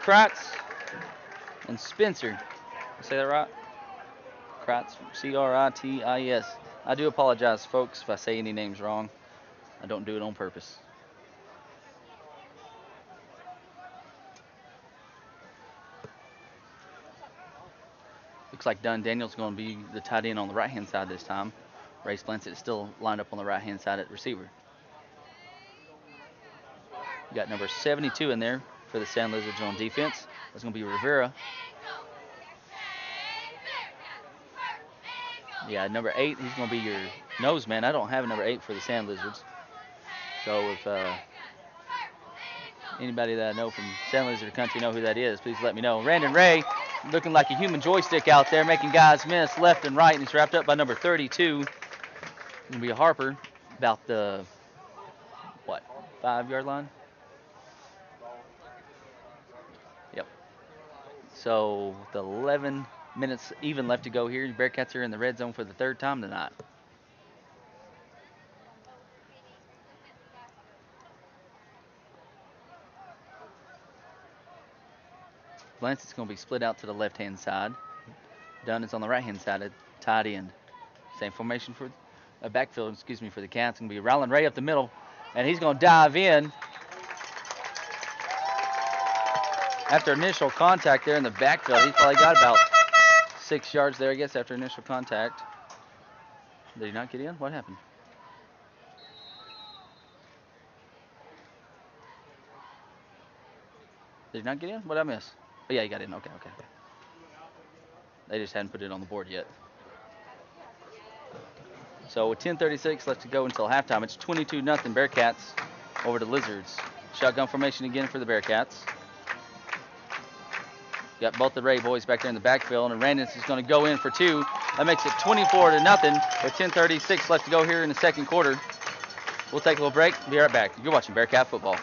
S1: Kratz and Spencer. Did I say that right? Kratz, C-R-I-T-I-S. I do apologize, folks, if I say any names wrong. I don't do it on purpose. Looks like Dardanelle's going to be the tight end on the right-hand side this time. Ray Splance is still lined up on the right-hand side at receiver. You got number 72 in there for the Sand Lizards on defense. That's going to be Rivera. Yeah, number 8, he's going to be your nose man. I don't have a number 8 for the Sand Lizards. So if anybody that I know from Sand Lizard country know who that is, please let me know. Randon Ray looking like a human joystick out there, making guys miss left and right, and he's wrapped up by number 32. Going to be a Harper, about the, 5-yard line? Yep. So with 11 minutes even left to go here, Bearcats are in the red zone for the 3rd time tonight. Lance is going to be split out to the left-hand side. Dunn is on the right-hand side at tight end. Same formation for backfield, for the Cats. It's going to be Rylan Ray up the middle, and he's going to dive in. After initial contact there in the backfield, he's probably got about 6 yards there, I guess, after initial contact. Did he not get in? What happened? Did he not get in? What did I miss? Oh, yeah, he got in. Okay. They just hadn't put it on the board yet. So with 10:36 left to go until halftime, it's 22-0 Bearcats over the Lizards. Shotgun formation again for the Bearcats. Got both the Ray boys back there in the backfield, and Randis is going to go in for 2. That makes it 24-0 with 10:36 left to go here in the second quarter. We'll take a little break. Be right back. You're watching Bearcat football.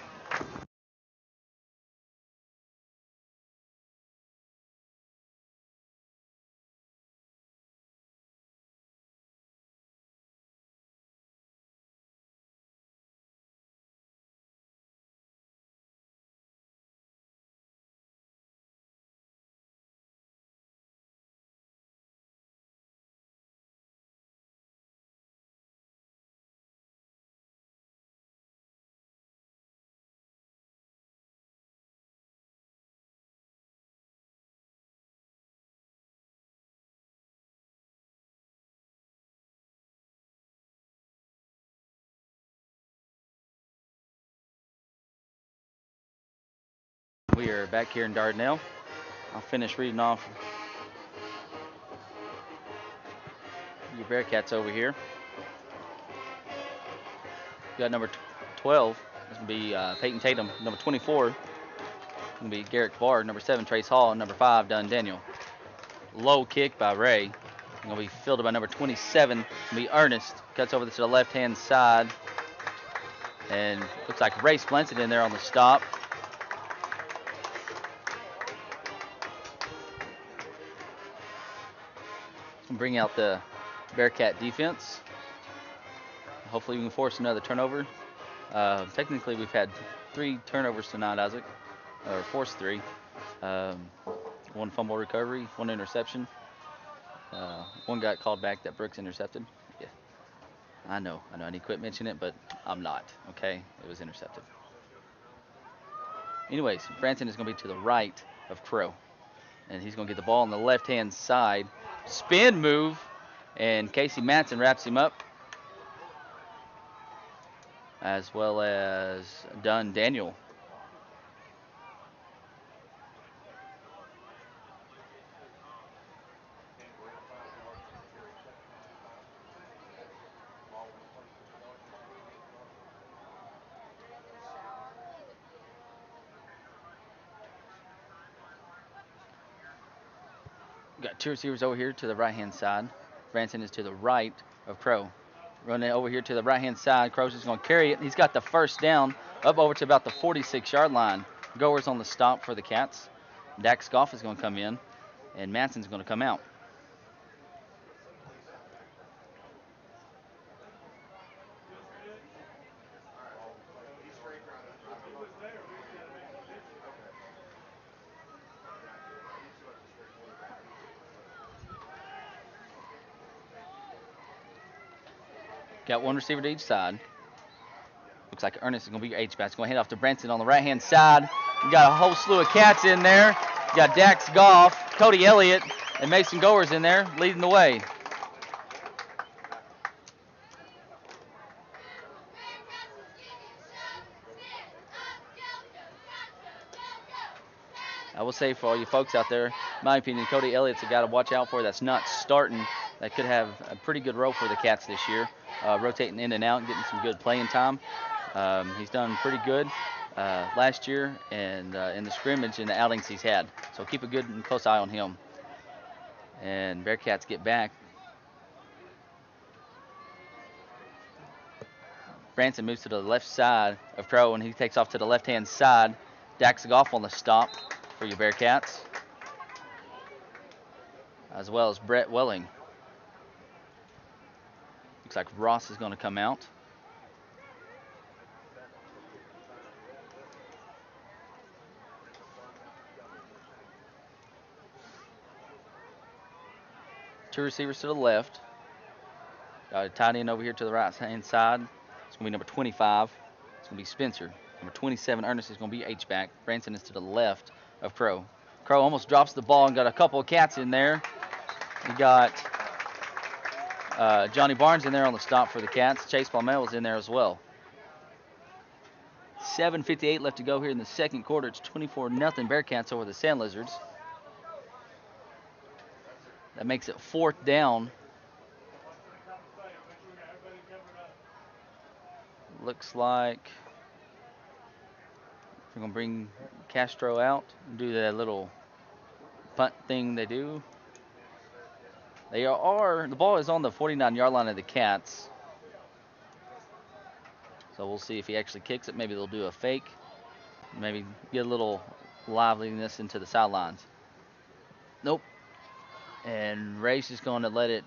S1: We are back here in Dardanelle. I'll finish reading off your Bearcats over here. You got number 12. This will be Peyton Tatum. Number 24 going to be Garrett Barr. Number 7, Trace Hall. And number 5, Dardanelle. Low kick by Ray. Going to be fielded by number 27. Going to be Ernest. Cuts over to the left-hand side. And looks like Ray Splance in there on the stop. bring out the Bearcat defense. Hopefully we can force another turnover. Technically, we've had 3 turnovers tonight, Isaac, or forced 3. 1 fumble recovery, 1 interception. 1 got called back that Brooks intercepted. Yeah, I know. I need to quit mentioning it, but I'm not. Okay, it was intercepted. Anyways, Branson is going to be to the right of Crow, and he's going to get the ball on the left-hand side. Spin move, and Casey Matson wraps him up, as well as Daniel. Got 2 receivers over here to the right-hand side. Branson is to the right of Crow. Running over here to the right-hand side. Crow's just going to carry it. He's got the first down up over to about the 46-yard line. Goers on the stop for the Cats. Dax Goff is going to come in, and Manson's going to come out. Got 1 receiver to each side. Looks like Ernest is going to be your H-back. It's going to hand off to Branson on the right-hand side. You got a whole slew of Cats in there. You got Dax Goff, Cody Elliott, and Mason Goers in there leading the way. I will say for all you folks out there, in my opinion, Cody Elliott's a guy to watch out for that's not starting. That could have a pretty good role for the Cats this year, rotating in and out, getting some good playing time. He's done pretty good last year and in the scrimmage and the outings he's had. So keep a good and close eye on him. And Bearcats get back. Branson moves to the left side of Crow, and he takes off to the left-hand side. Dax Goff on the stop for your Bearcats, as well as Brett Welling. Looks like Ross is going to come out. Two receivers to the left. Got a tight end over here to the right-hand side. It's going to be number 25. It's going to be Spencer. Number 27, Ernest, is going to be H-back. Branson is to the left of Crow. Crow almost drops the ball and got a couple of Cats in there. We got Johnny Barnes in there on the stop for the Cats. Chase Palmel was in there as well. 7:58 left to go here in the second quarter. It's 24-0 Bearcats over the Sand Lizards. That makes it 4th down. Looks like we're going to bring Castro out and do that little punt thing they do. The ball is on the 49-yard line of the Cats. So we'll see if he actually kicks it. Maybe they'll do a fake. Maybe get a little liveliness into the sidelines. Nope. And Ray's just going to let it.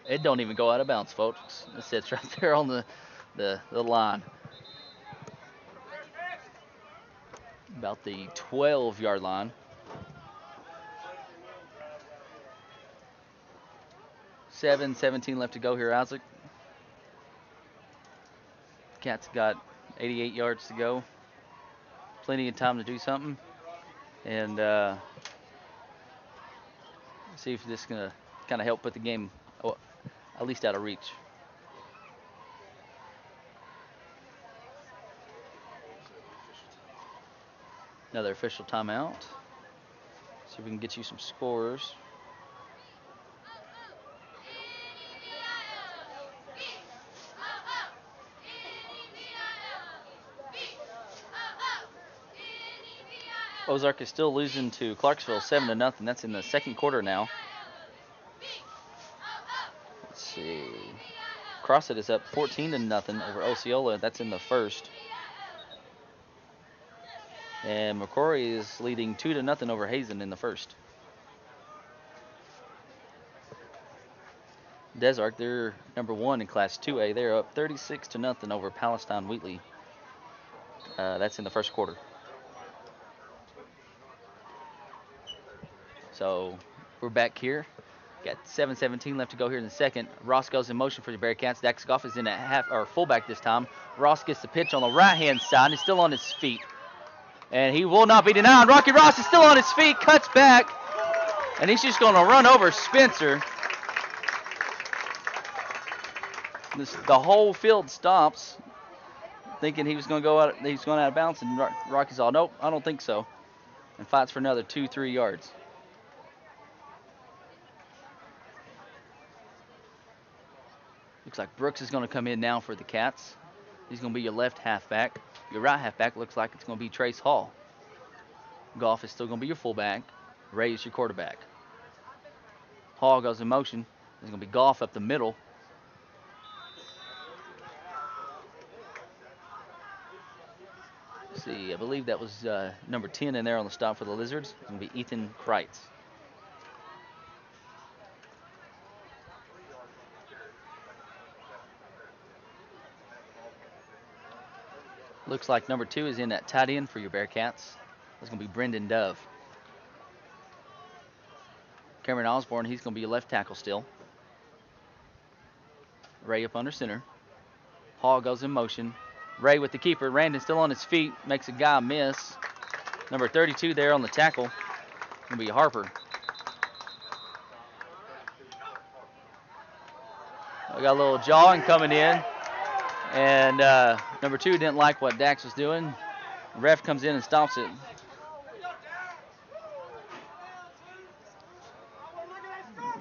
S1: It don't even go out of bounds, folks. It sits right there on the line. About the 12-yard line. 7:17 left to go here, Isaac. Cats got 88 yards to go. Plenty of time to do something. And see if this is going to kind of help put the game at least out of reach. Another official timeout. See if we can get you some scores. Ozark is still losing to Clarksville 7-0. That's in the second quarter now. Let's see. Crossett is up 14-0 over Osceola. That's in the first. And McCrory is leading 2-0 over Hazen in the first. Desark, they're number 1 in Class 2A. They're up 36-0 over Palestine Wheatley. That's in the first quarter. So we're back here. Got 7:17 left to go here in the second. Ross goes in motion for the Bearcats. Dax Goff is in at half or fullback this time. Ross gets the pitch on the right-hand side. He's still on his feet. And he will not be denied. Rocky Ross is still on his feet, cuts back, and he's just going to run over Spencer. The whole field stops, thinking he was going to go out. He's going out of bounds, and Rocky's all, nope, I don't think so, and fights for another 2-3 yards. Looks like Brooks is going to come in now for the Cats. He's going to be your left halfback. Your right halfback looks like it's going to be Trace Hall. Goff is still going to be your fullback. Ray is your quarterback. Hall goes in motion. There's going to be Goff up the middle. Let's see, I believe that was number 10 in there on the stop for the Lizards. It's going to be Ethan Kreitz. Looks like number 2 is in at tight end for your Bearcats. It's going to be Brendan Dove. Cameron Osborne, he's going to be your left tackle still. Ray up under center. Hall goes in motion. Ray with the keeper. Randon still on his feet. Makes a guy miss. Number 32 there on the tackle. Going to be Harper. We got a little jawing coming in. And number 2 didn't like what Dax was doing. Ref comes in and stops it.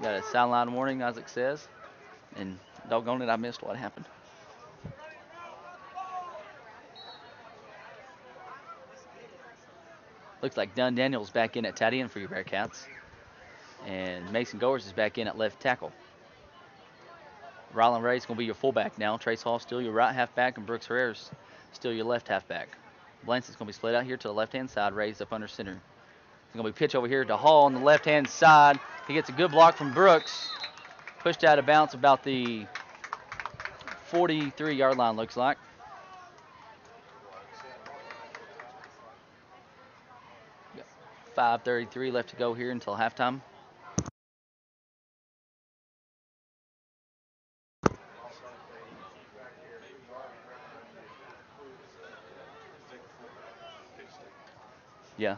S1: Got a sideline warning, Isaac says. And doggone it, I missed what happened. Looks like Dardanelle's back in at tight end for your Bearcats. And Mason Goers is back in at left tackle. Rylan Ray's going to be your fullback now. Trace Hall still your right halfback, and Brooks Herrera's still your left halfback. Blanson's going to be split out here to the left-hand side, raised up under center. It's going to be pitch over here to Hall on the left-hand side. He gets a good block from Brooks. Pushed out of bounds about the 43-yard line, looks like. Got 5:33 left to go here until halftime. Yeah.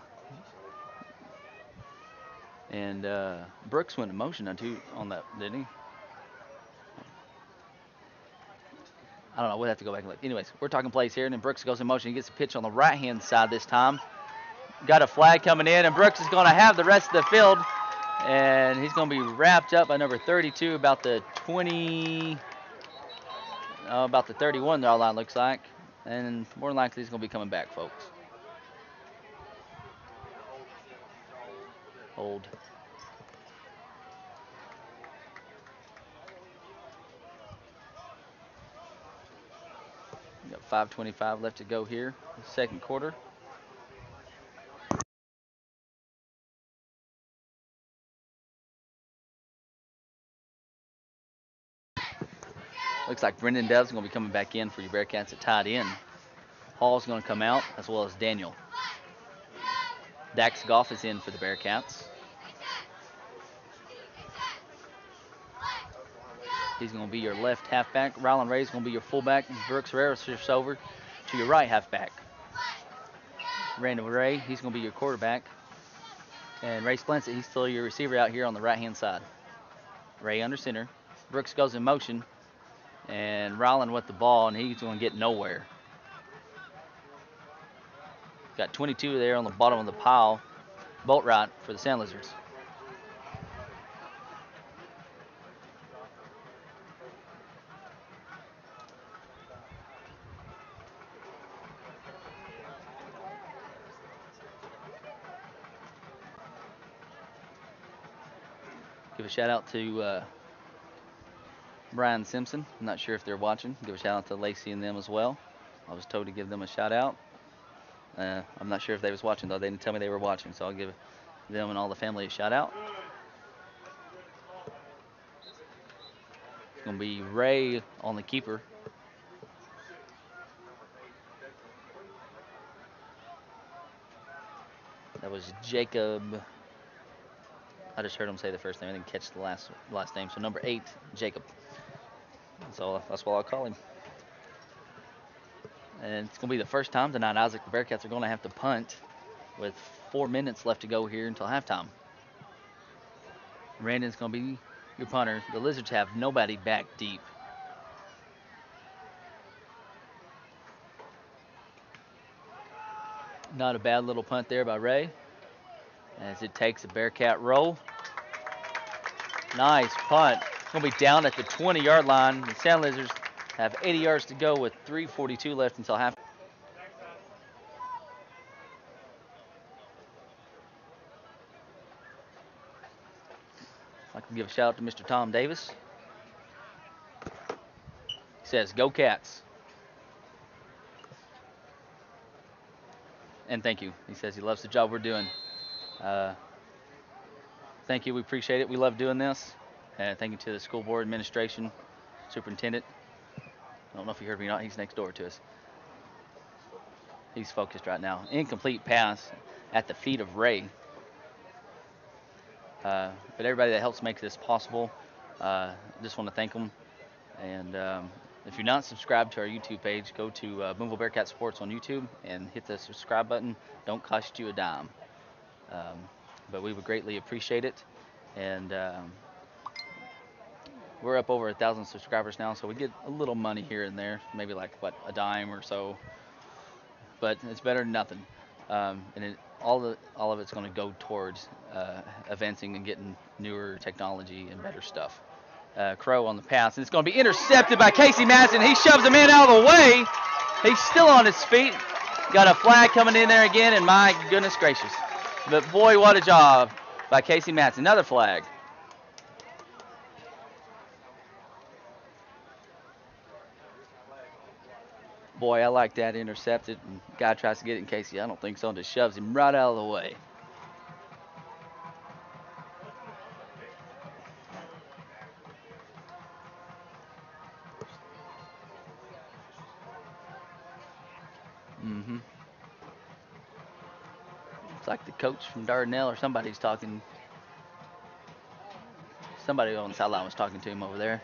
S1: And Brooks went in motion on that, didn't he? I don't know. We'll have to go back and look. Anyways, we're talking plays here, and then Brooks goes in motion. He gets a pitch on the right-hand side this time. Got a flag coming in, and Brooks is going to have the rest of the field. And he's going to be wrapped up by number 32, about the 31-yard line, looks like. And more than likely, he's going to be coming back, folks. Hold. We got 5:25 left to go here, second quarter. Looks like Brendan Dove's going to be coming back in for your Bearcats at tight end. Hall's going to come out, as well as Daniel. Dax Goff is in for the Bearcats. He's going to be your left halfback. Rylan Ray's going to be your fullback. Brooks Herrera shifts over to your right halfback. Randall Ray, he's going to be your quarterback. And Ray Splintsett, he's still your receiver out here on the right-hand side. Ray under center. Brooks goes in motion. And Rylan with the ball, and he's going to get nowhere. Got 22 there on the bottom of the pile. Bolt right for the Sand Lizards. Give a shout out to Brian Simpson. I'm not sure if they're watching. Give a shout out to Lacey and them as well. I was told to give them a shout out. I'm not sure if they was watching though. They didn't tell me they were watching, so I'll give them and all the family a shout out. going to be Ray on the keeper. That was Jacob. I just heard him say the first name. I didn't catch the last name. So number 8, Jacob. So that's what I'll call him. And it's going to be the first time tonight, Isaac, the Bearcats are going to have to punt with 4 minutes left to go here until halftime. Randon's going to be your punter. The Lizards have nobody back deep. Not a bad little punt there by Ray as it takes a Bearcat roll. Nice punt. It's going to be down at the 20-yard line. The Sand Lizards have 80 yards to go with 3:42 left until half. I can give a shout out to Mr. Tom Davis. He says, "Go Cats." And thank you. He says he loves the job we're doing. Thank you. We appreciate it. We love doing this. And thank you to the school board administration, superintendent. I don't know if you heard me or not. He's next door to us. He's focused right now. Incomplete pass at the feet of Ray. But everybody that helps make this possible, just want to thank them. And if you're not subscribed to our YouTube page, go to Booneville Bearcat Sports on YouTube and hit the subscribe button. Don't cost you a dime. But we would greatly appreciate it. And we're up over 1,000 subscribers now, so we get a little money here and there, maybe like, a dime or so. But it's better than nothing. And all of it's going to go towards advancing and getting newer technology and better stuff. Crow on the pass, and it's going to be intercepted by Casey Madsen. He shoves him in out of the way. He's still on his feet. Got a flag coming in there again, and my goodness gracious. But boy, what a job by Casey Madsen. Another flag. Boy, I like that intercepted. And guy tries to get it in Casey. I don't think so. Just shoves him right out of the way. It's like the coach from Dardanelle or somebody's talking. Somebody on the sideline was talking to him over there.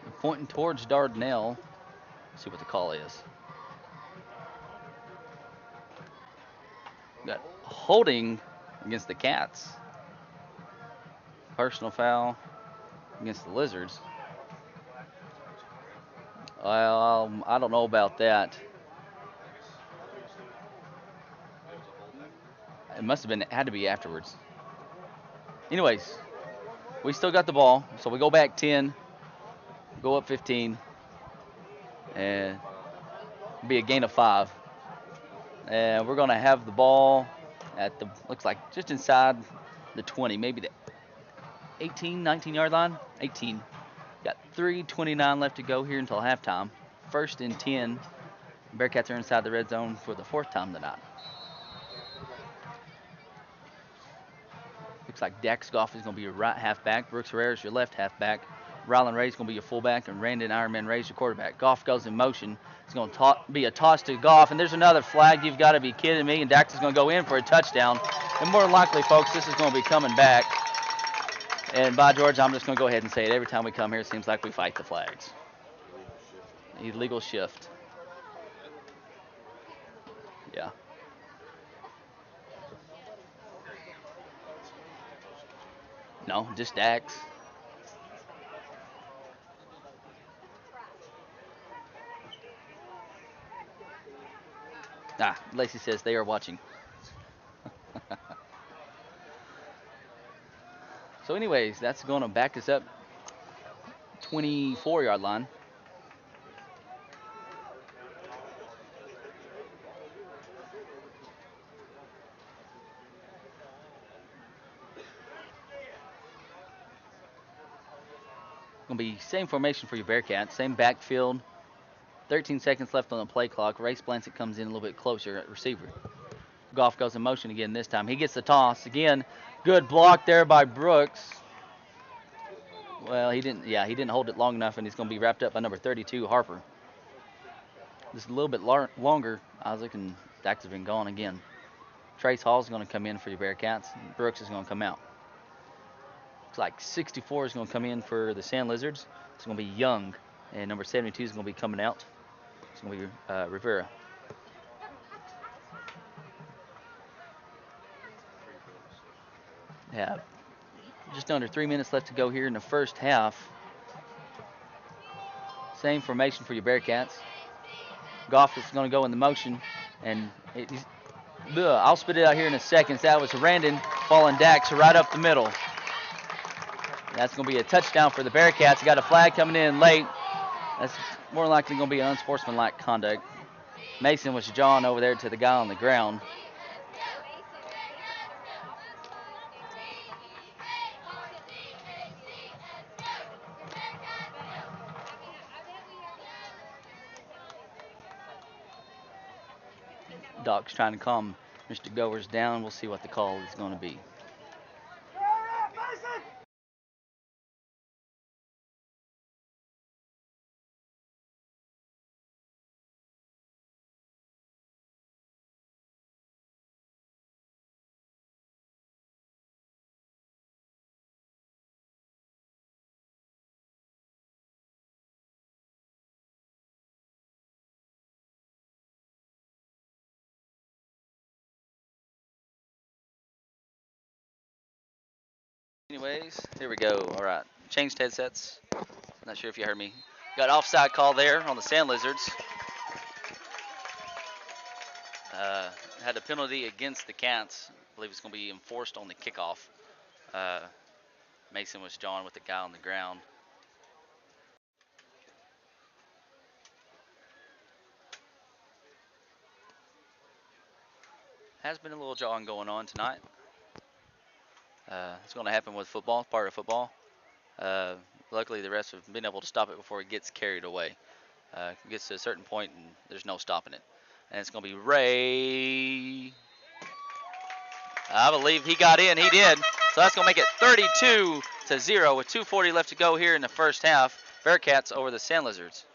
S1: They're pointing towards Dardanelle. See what the call is. Got holding against the Cats. Personal foul against the Lizards. Well, I don't know about that. It must have been, had to be afterwards. Anyways, we still got the ball, so we go back 10, go up 15, and be a gain of 5. And we're going to have the ball at the, looks like just inside the 20, maybe the 18, 19-yard line. 18. Got 3:29 left to go here until halftime. 1st and 10. Bearcats are inside the red zone for the 4th time tonight. Looks like Dax Goff is going to be your right halfback. Brooks Herrera is your left halfback. Rylan Ray is going to be your fullback, and Randon Ironman Ray is your quarterback. Goff goes in motion. It's going to be a toss to Goff, and there's another flag. You've got to be kidding me. And Dax is going to go in for a touchdown. And more than likely, folks, this is going to be coming back. And by George, I'm just going to go ahead and say it. Every time we come here, it seems like we fight the flags. Illegal shift. Yeah. No, just Dax. Lacey says they are watching. So anyways, that's going to back us up 24-yard line. Going to be same formation for your Bearcats, same backfield. 13 seconds left on the play clock. Race Blancett comes in a little bit closer at receiver. Goff goes in motion again this time. He gets the toss again. Good block there by Brooks. Well, he didn't. Yeah, he didn't hold it long enough, and he's going to be wrapped up by number 32, Harper. Just a little bit longer. Isaac and Dax have been gone again. Trace Hall's going to come in for your Bearcats. Brooks is going to come out. Looks like 64 is going to come in for the Sand Lizards. It's going to be Young, and number 72 is going to be coming out. It's going to be Rivera. Yeah, just under 3 minutes left to go here in the first half. Same formation for your Bearcats. Goff is going to go in the motion, and I'll spit it out here in a second. That was Randon falling Dax right up the middle. That's going to be a touchdown for the Bearcats. You got a flag coming in late. That's more likely going to be an unsportsmanlike conduct. Mason was jawing over there to the guy on the ground. Doc's trying to calm Mr. Goers down. We'll see what the call is going to be. Anyways, here we go. All right, changed headsets. Not sure if you heard me. Got offside call there on the Sand Lizards. Had a penalty against the Cats. I believe it's going to be enforced on the kickoff. Mason was jawing with the guy on the ground. Has been a little jawing going on tonight. It's going to happen with football, part of football. Luckily, the refs have been able to stop it before it gets carried away. It gets to a certain point, and there's no stopping it. And it's going to be Ray. I believe he got in. He did. So that's going to make it 32-0 with 2:40 left to go here in the first half. Bearcats over the Sand Lizards.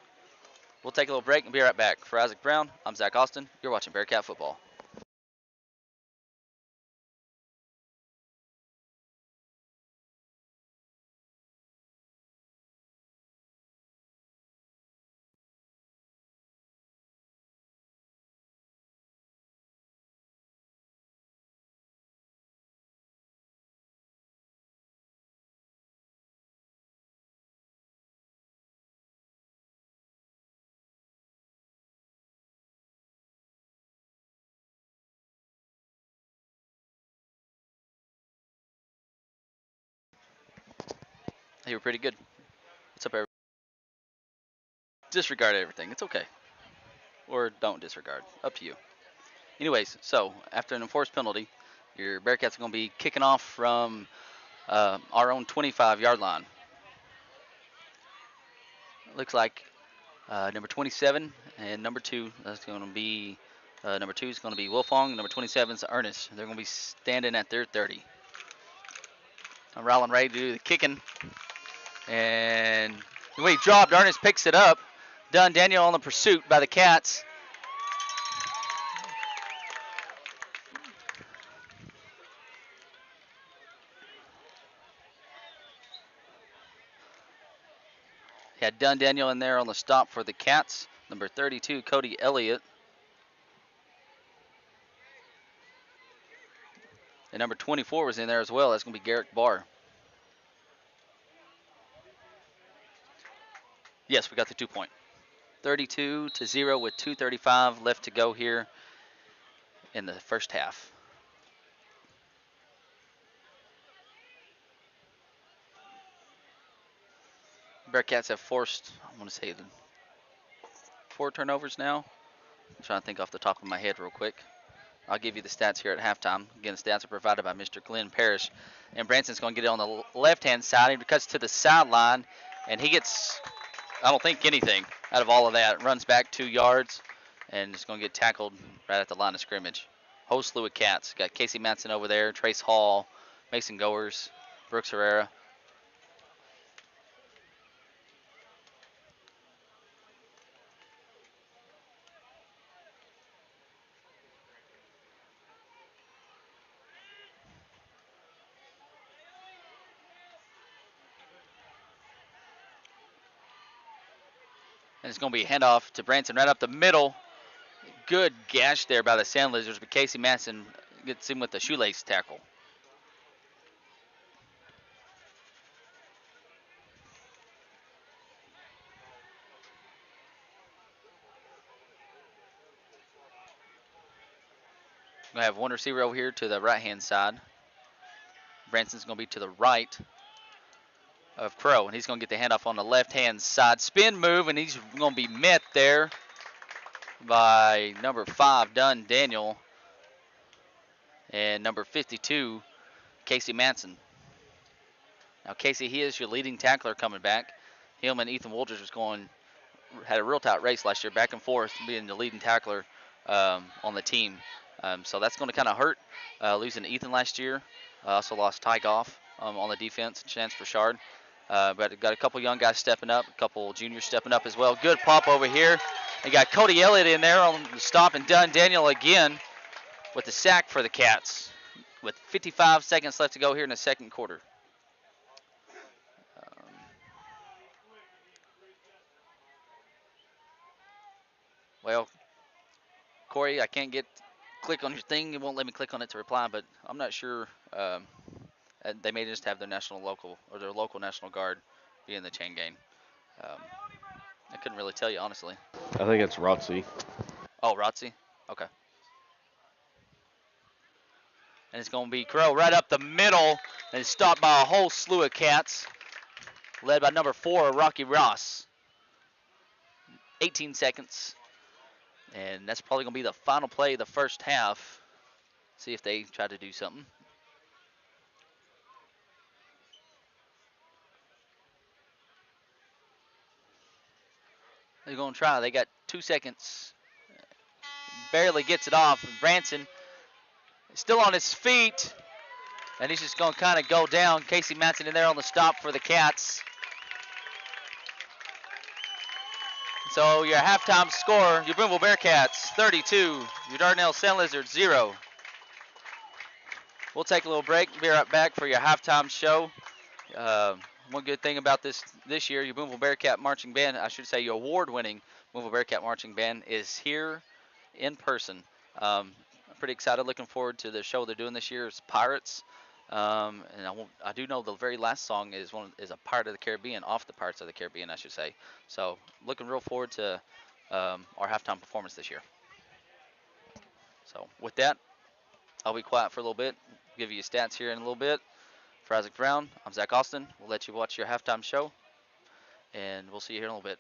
S1: We'll take a little break and be right back. For Isaac Brown, I'm Zach Austin. You're watching Bearcat football. You were pretty good. What's up, everybody? Disregard everything. It's okay. Or don't disregard. Up to you. Anyways, so after an enforced penalty, your Bearcats are going to be kicking off from our own 25-yard line. Looks like number 27 and number 2. That's going to be number 2 is going to be Wilfong. Number 27 is Ernest. They're going to be standing at their 30. I'm rolling ready to do the kicking. And the way he dropped, Ernest picks it up. Daniel on the pursuit by the Cats. Had Daniel in there on the stop for the Cats. Number 32, Cody Elliott. And number 24 was in there as well. That's going to be Garrick Barr. Yes, we got the 2-point. 32-0 with 2:35 left to go here in the first half. Bearcats have forced, I want to say, 4 turnovers now. I'm trying to think off the top of my head real quick. I'll give you the stats here at halftime. Again, the stats are provided by Mr. Glenn Parrish. And Branson's going to get it on the left-hand side. He cuts to the sideline, and he gets, I don't think, anything out of all of that. Runs back 2 yards, and is going to get tackled right at the line of scrimmage. whole slew of cats. Got Casey Matson over there, Trace Hall, Mason Goers, Brooks Herrera. And it's going to be a handoff to Branson right up the middle. Good gash there by the Sand Lizards, but Casey Matson gets him with the shoelace tackle. We're going to have one receiver over here to the right-hand side. Branson's going to be to the right of Crow, and he's going to get the handoff on the left-hand side. Spin move, and he's going to be met there by number 5, Dardanelle, and number 52, Casey Matson. Now, Casey, he is your leading tackler coming back. Him and Ethan Wolters had a real tight race last year, back and forth, being the leading tackler on the team. So that's going to kind of hurt, losing Ethan last year. Also lost Ty Goff on the defense, Chance Burchard. But got a couple young guys stepping up, a couple juniors stepping up as well. Good pop over here. And got Cody Elliott in there on the stop, and Dardanelle again with the sack for the Cats with 55 seconds left to go here in the second quarter. Well, Corey, I can't click on your thing. It won't let me click on it to reply, but I'm not sure. They may just have their local National Guard be in the chain gang. I couldn't really tell you, honestly.
S2: I think it's Rotzi.
S1: Oh, Rotzi? Okay. And it's going to be Crow right up the middle, and stopped by a whole slew of Cats, led by number 4, Rocky Ross. 18 seconds. And that's probably going to be the final play of the first half. See if they try to do something. They're going to try. They got 2 seconds. Barely gets it off. Branson is still on his feet. And he's just going to kind of go down. Casey Matson in there on the stop for the Cats. So your halftime score, your Booneville Bearcats 32, your Dardanelle Sand Lizards 0. We'll take a little break. Be right back for your halftime show. One good thing about this year, your Booneville Bearcat Marching Band, I should say your award-winning Booneville Bearcat Marching Band is here in person. I'm pretty excited, looking forward to the show they're doing this year. It's Pirates. And I do know the very last song is a Pirate of the Caribbean, off the Pirates of the Caribbean, I should say. So looking real forward to our halftime performance this year. So with that, I'll be quiet for a little bit, give you stats here in a little bit. For Isaac Brown, I'm Zach Austin. We'll let you watch your halftime show, and we'll see you here in a little bit.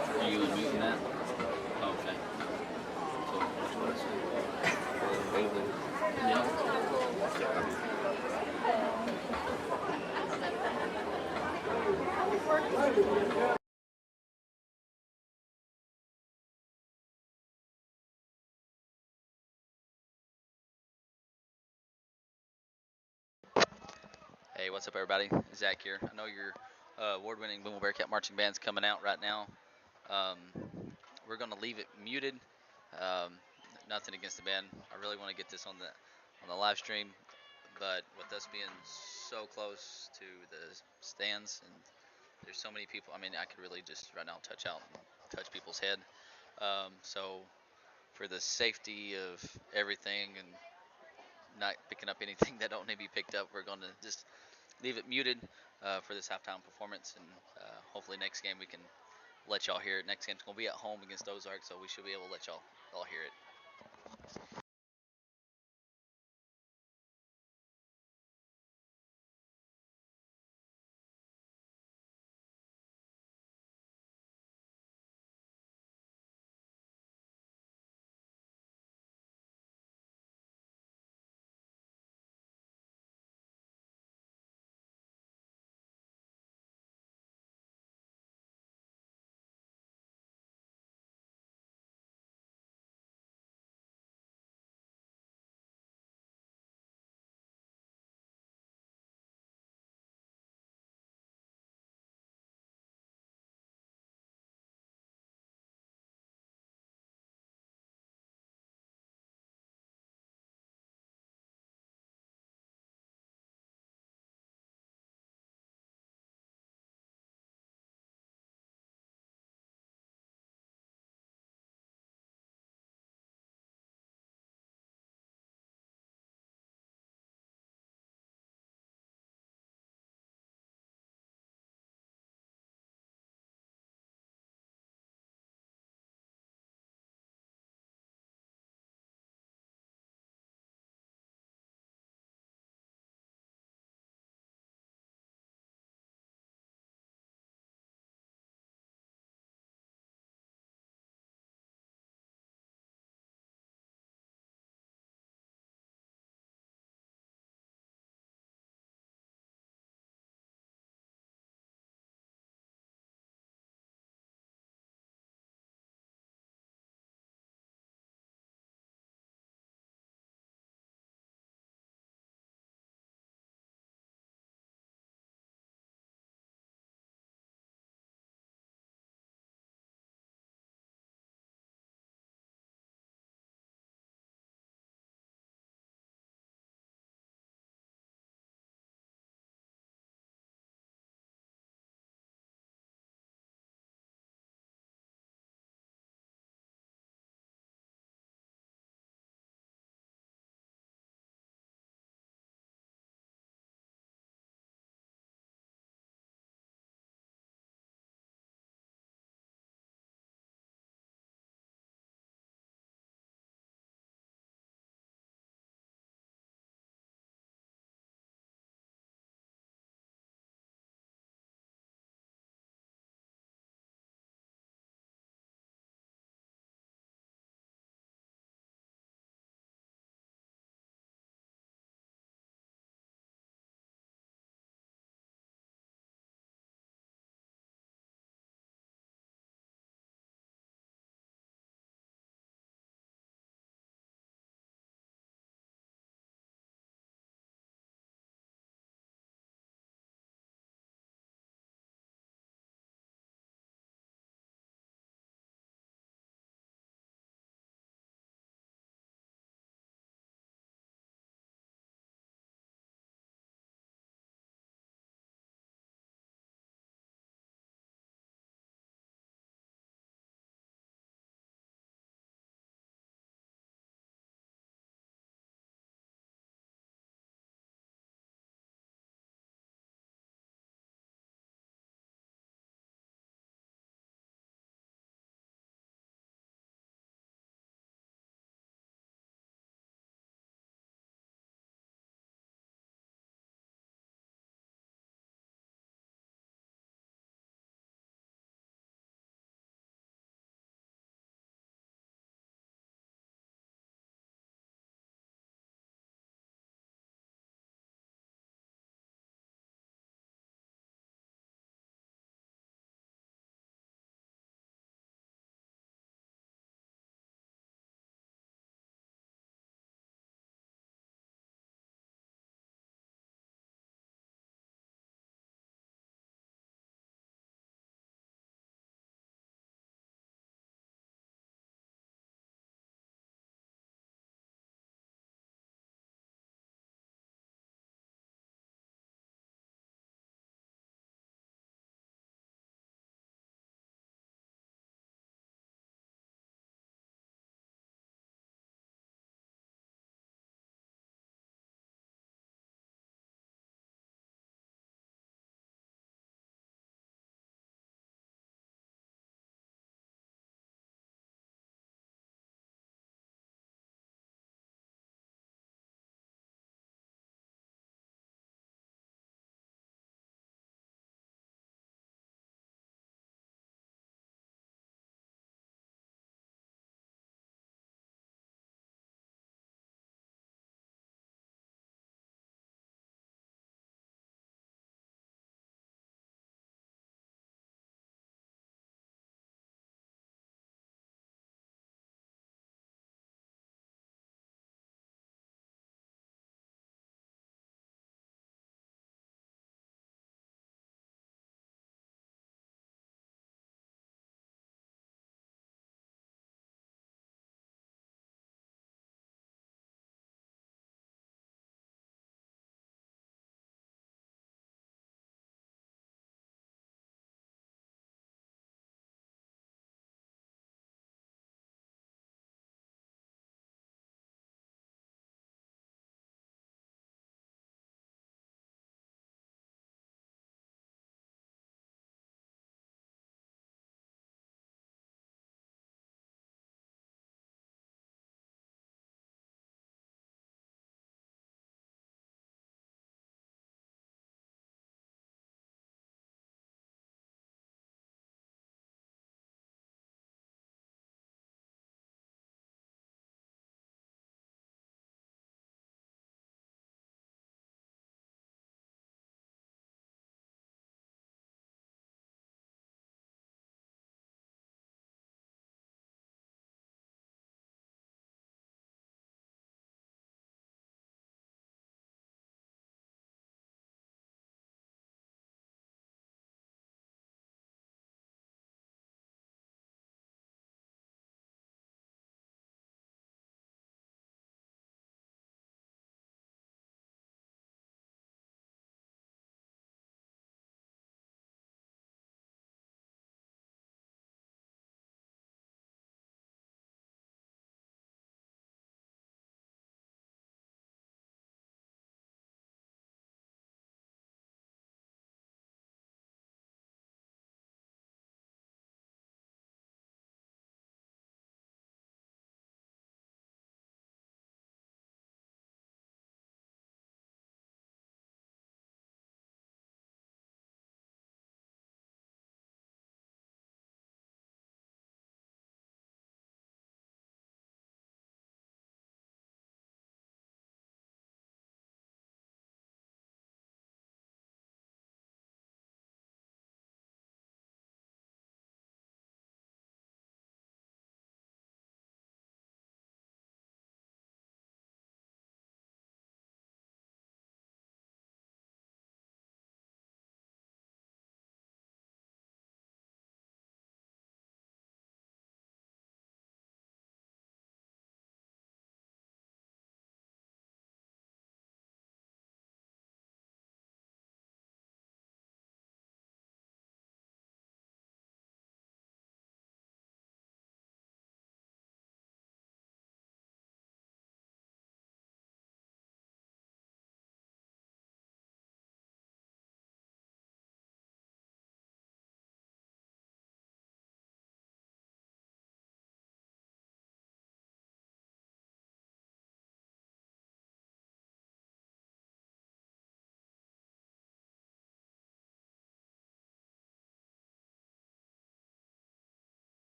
S1: Are you unmuting that? Oh, okay. So, what is it? Yeah. Hey, what's up, everybody? Zach here. I know your award-winning Booneville Bearcat marching band's coming out right now. Um, we're gonna leave it muted. Um, Nothing against the band. I really want to get this on the live stream, but with us being so close to the stands and there's so many people, I mean, I could really just right now touch people's head. So for the safety of everything and not picking up anything that don't need to be picked up, we're gonna just leave it muted for this halftime performance, and hopefully next game we can let y'all hear it. Next game's gonna be at home against Ozark, so we should be able to let y'all all hear it.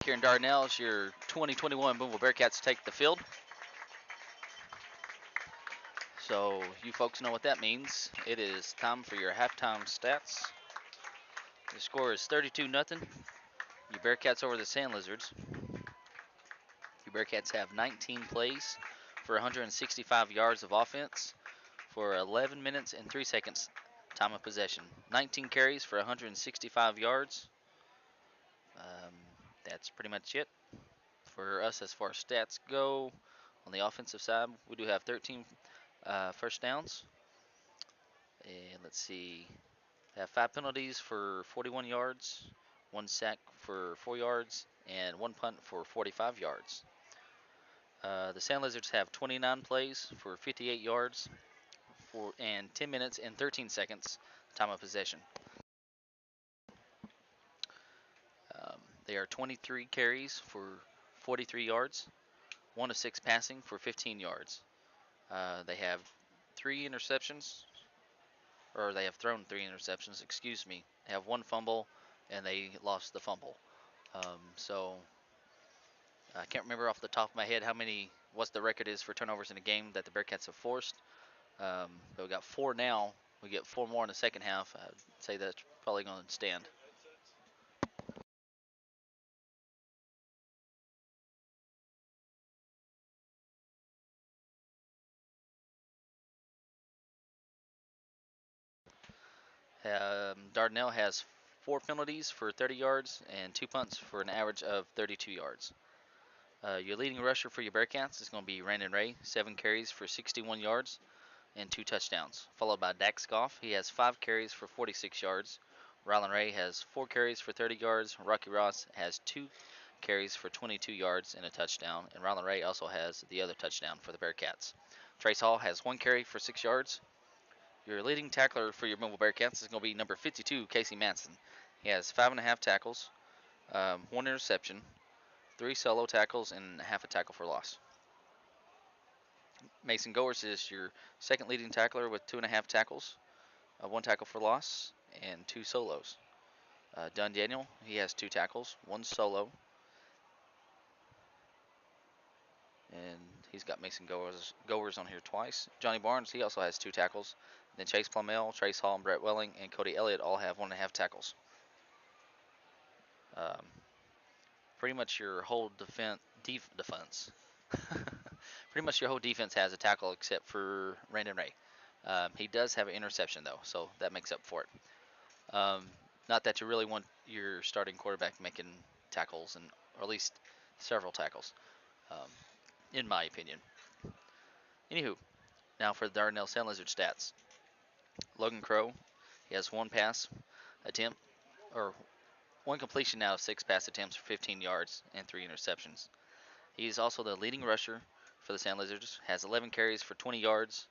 S1: here in Dardanelle as your 2021 Booneville Bearcats take the field. So you folks know what that means. It is time for your halftime stats. The score is 32-0. Your Bearcats over the Sand Lizards. Your Bearcats have 19 plays for 165 yards of offense for 11 minutes and 3 seconds time of possession. 19 carries for 165 yards. That's pretty much it for us as far as stats go. On the offensive side, we do have 13 first downs. And let's see, we have 5 penalties for 41 yards, 1 sack for 4 yards, and 1 punt for 45 yards. The Sand Lizards have 29 plays for 58 yards and 10 minutes and 13 seconds time of possession. They are 23 carries for 43 yards, 1 of 6 passing for 15 yards. They have 3 interceptions, or they have thrown 3 interceptions, excuse me. They have 1 fumble, and they lost the fumble. So I can't remember off the top of my head what the record is for turnovers in a game that the Bearcats have forced. But we got 4 now. We get 4 more in the second half. I'd say that's probably going to stand. Dardanelle has 4 penalties for 30 yards and 2 punts for an average of 32 yards. Your leading rusher for your Bearcats is going to be Brandon Ray, 7 carries for 61 yards and 2 touchdowns, followed by Dax Goff. He has 5 carries for 46 yards. Rylan Ray has 4 carries for 30 yards. Rocky Ross has 2 carries for 22 yards and a touchdown, and Rylan Ray also has the other touchdown for the Bearcats. Trace Hall has 1 carry for 6 yards. Your leading tackler for your Booneville Bearcats is going to be number 52, Casey Manson. He has 5.5 tackles, 1 interception, 3 solo tackles, and half a tackle for loss. Mason Goers is your second leading tackler with 2.5 tackles, 1 tackle for loss, and 2 solos. Daniel, he has 2 tackles, 1 solo, and he's got Mason Goers on here twice. Johnny Barnes, he also has 2 tackles. Then Chase Plumell, Trace Hall, and Brett Welling, and Cody Elliott all have 1.5 tackles. Pretty much your whole defense. Pretty much your whole defense has a tackle except for Brandon Ray. He does have an interception though, so that makes up for it. Not that you really want your starting quarterback making tackles, or at least several tackles, in my opinion. Anywho, now for the Dardanelle Sand Lizard stats. Logan Crow, he has 1 pass attempt, or 1 completion out of 6 pass attempts for 15 yards and 3 interceptions. He's also the leading rusher for the Sand Lizards, has 11 carries for 20 yards.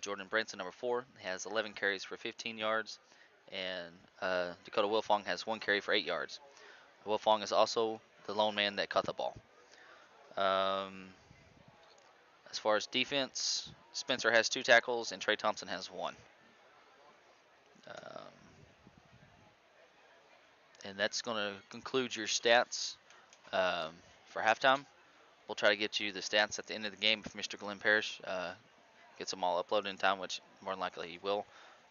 S1: Jordan Branson, number 4, has 11 carries for 15 yards. And Dakota Wilfong has 1 carry for 8 yards. Wilfong is also the lone man that caught the ball. As far as defense, Spencer has 2 tackles and Trey Thompson has 1. And that's going to conclude your stats for halftime. We'll try to get you the stats at the end of the game if Mr. Glenn Parrish gets them all uploaded in time, which more than likely he will.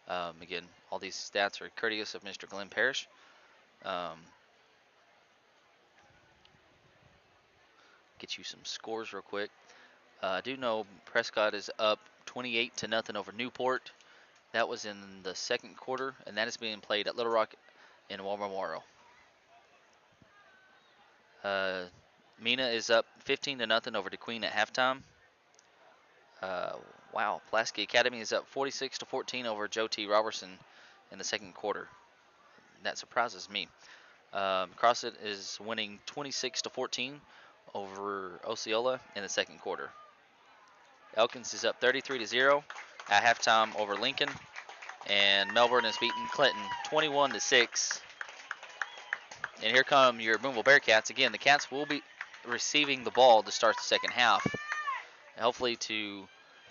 S1: Again, all these stats are courteous of Mr. Glenn Parrish. Get you some scores real quick. I do know Prescott is up 28-0 over Newport. That was in the second quarter, and that is being played at Little Rock in War Memorial. Mina is up 15-0 over DeQueen at halftime. Wow, Pulaski Academy is up 46-14 over Joe T. Robertson in the second quarter. That surprises me. CrossFit is winning 26-14 over Osceola in the second quarter. Elkins is up 33-0 at halftime over Lincoln, and Melbourne is beating Clinton 21-6. And here come your Booneville Bearcats. Again, the Cats will be receiving the ball to start the second half, hopefully to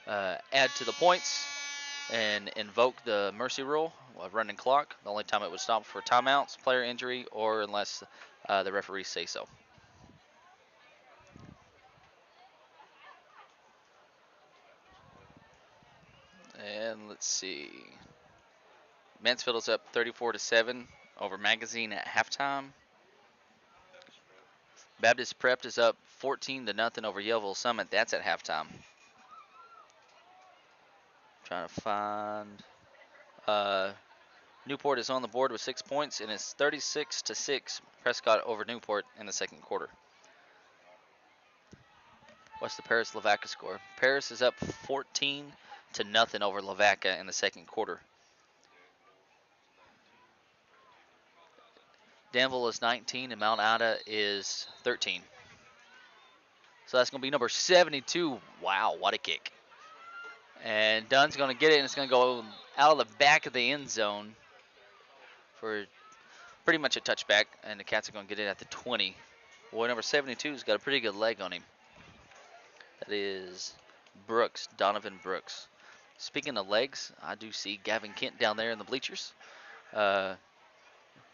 S1: add to the points and invoke the mercy rule of running clock. The only time it would stop for timeouts, player injury, or unless the referees say so. And let's see. Mansfield is up 34-7 over Magazine at halftime. Baptist Prep is up 14-0 over Yellville Summit. That's at halftime. Trying to find. Newport is on the board with 6 points, and it's 36-6 Prescott over Newport in the second quarter. What's the Paris Lavaca score? Paris is up 14-0 over Lavaca in the second quarter. Danville is 19 and Mount Ida is 13. So that's going to be number 72. Wow, what a kick. And Dunn's going to get it, and it's going to go out of the back of the end zone for pretty much a touchback, and the Cats are going to get it at the 20. Boy, number 72's got a pretty good leg on him. That is Brooks, Donovan Brooks. Speaking of legs, I do see Gavin Kent down there in the bleachers.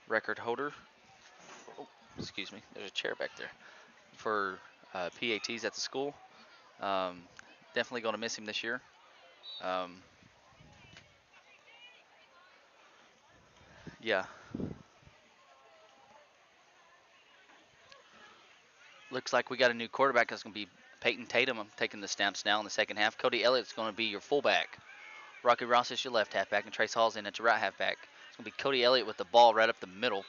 S1: Record holder. Oh, excuse me. There's a chair back there for PATs at the school. Definitely going to miss him this year. Yeah. Looks like we got a new quarterback. That's going to be Peyton Tatum. I'm taking the snaps now in the second half. Cody Elliott's going to be your fullback. Rocky Ross is your left halfback, and Trace Hall's in at your right halfback. It's going to be Cody Elliott with the ball right up the middle.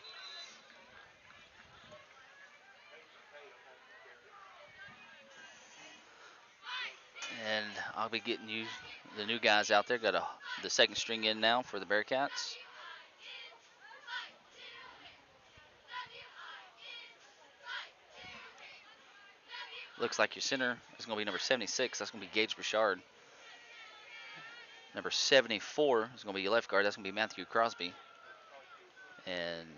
S1: And I'll be getting you the new guys out there. Got the second string in now for the Bearcats. Looks like your center is going to be number 76. That's going to be Gage Bouchard. Number 74 is going to be your left guard. That's going to be Matthew Crosby. And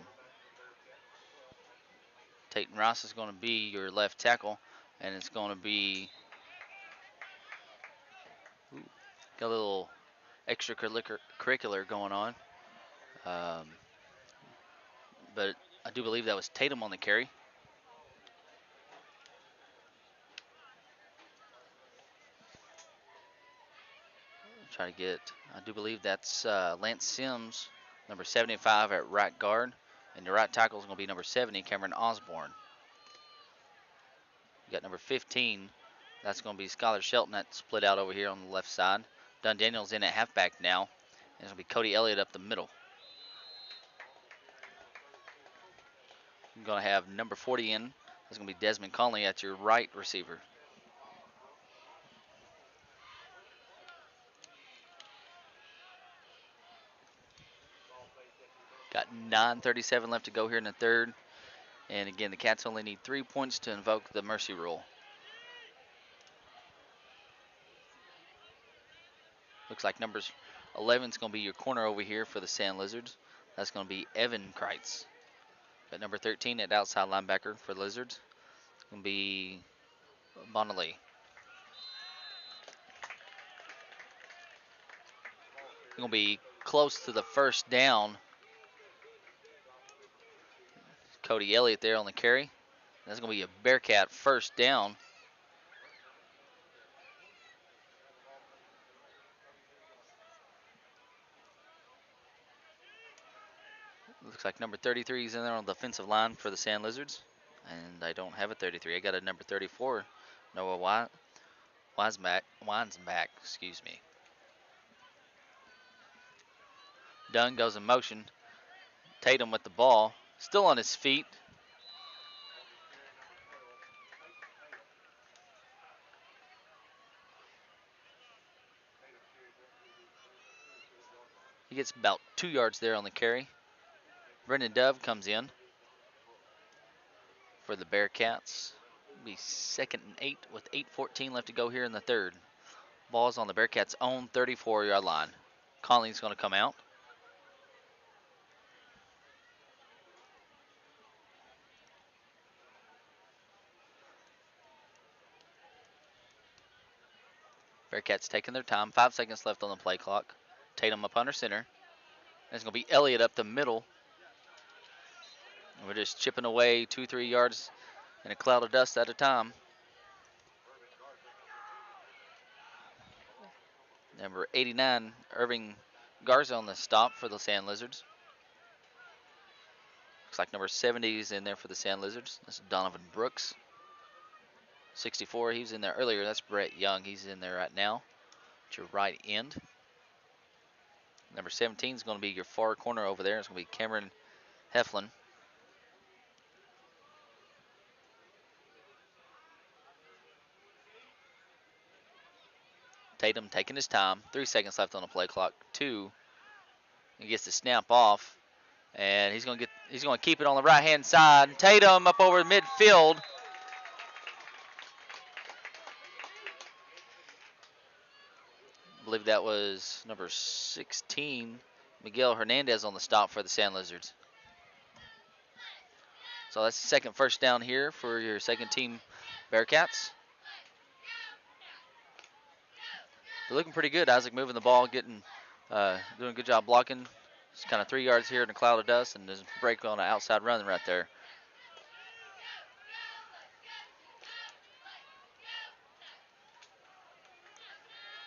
S1: Tayton Ross is going to be your left tackle. And it's going to be got a little extracurricular going on. But I do believe that was Tatum on the carry. Try to get, I do believe that's Lance Sims, number 75 at right guard. And your right tackle is going to be number 70, Cameron Osborne. You got number 15. That's going to be Skylar Shelton. That's split out over here on the left side. Daniel's in at halfback now. And it's going to be Cody Elliott up the middle. You're going to have number 40 in. That's going to be Desmond Conley at your right receiver. Got 9:37 left to go here in the third. And again, the Cats only need 3 points to invoke the mercy rule. Looks like numbers 11 is going to be your corner over here for the Sand Lizards. That's going to be Evan Kreitz. Got number 13 at outside linebacker for the Lizards. It's going to be Bonelli. Going to be close to the first down. Cody Elliott there on the carry. That's going to be a Bearcat first down. Looks like number 33 is in there on the defensive line for the Sand Lizards. And I don't have a 33. I got a number 34. Noah Winesback, excuse me. Dunn goes in motion. Tatum with the ball. Still on his feet. He gets about 2 yards there on the carry. Brendan Dove comes in for the Bearcats. It'll be 2nd and 8 with 8:14 left to go here in the third. Ball's on the Bearcats' own 34-yard line. Conley's going to come out. Bearcats taking their time. 5 seconds left on the play clock. Tatum up under center. And it's going to be Elliott up the middle. And we're just chipping away 2-3 yards in a cloud of dust at a time. Number 89, Irving Garza on the stop for the Sand Lizards. Looks like number 70 is in there for the Sand Lizards. That's Donovan Brooks. 64, he was in there earlier. That's Brett Young. He's in there right now at your right end. Number 17 is going to be your far corner over there. It's going to be Cameron Heflin. Tatum taking his time. 3 seconds left on the play clock. 2. He gets the snap off, and he's going to keep it on the right hand side. Tatum up over midfield. I believe that was number 16, Miguel Hernandez on the stop for the Sand Lizards. So that's the second first down here for your second team Bearcats. They're looking pretty good. Isaac moving the ball, doing a good job blocking. It's kind of 3 yards here in a cloud of dust, and there's a break on an outside run right there.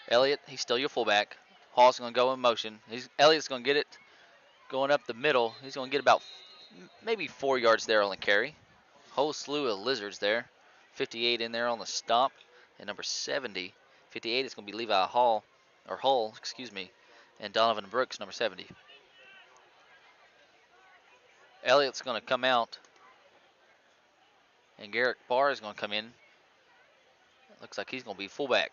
S1: Elliott, he's still your fullback. Hall's going to go in motion. Elliott's going to get it going up the middle. He's going to get about maybe 4 yards there on the carry. Whole slew of lizards there. 58 in there on the stop. And number 70, 58 is going to be Levi Hull, excuse me, and Donovan Brooks, number 70. Elliott's going to come out, and Garrett Barr is going to come in. Looks like he's going to be fullback.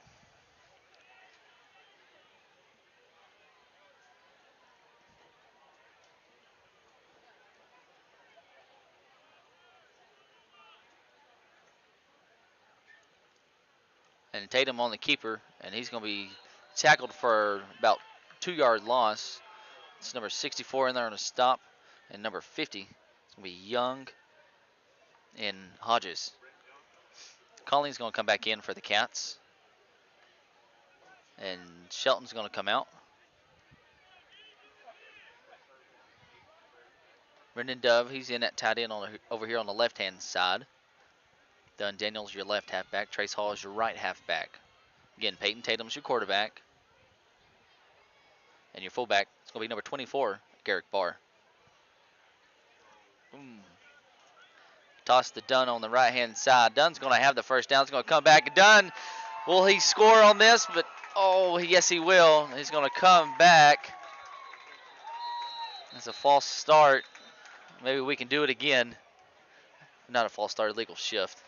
S1: And Tatum on the keeper, and he's going to be tackled for about 2-yard loss. It's number 64 in there on the stop, and number 50 is going to be Young and Hodges. Colleen's going to come back in for the Cats, and Shelton's going to come out. Brendan Dove, he's in at tight end over here on the left-hand side. Dunn Daniels, your left halfback. Trace Hall is your right halfback. Again, Peyton Tatum's your quarterback. And your fullback is going to be number 24, Garrett Barr. Toss to Dunn on the right-hand side. Dunn's going to have the first down. He's going to come back. Dunn, will he score on this? But, yes, he will. He's going to come back. That's a false start. Maybe we can do it again. Not a false start, illegal shift.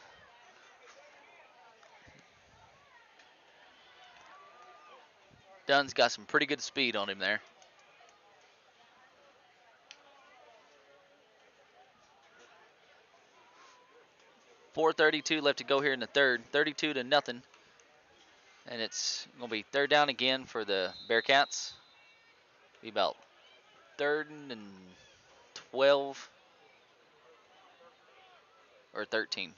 S1: Dunn's got some pretty good speed on him there. .432 left to go here in the third. 32-0. And it's going to be third down again for the Bearcats. Be about 3rd and 12 or 13.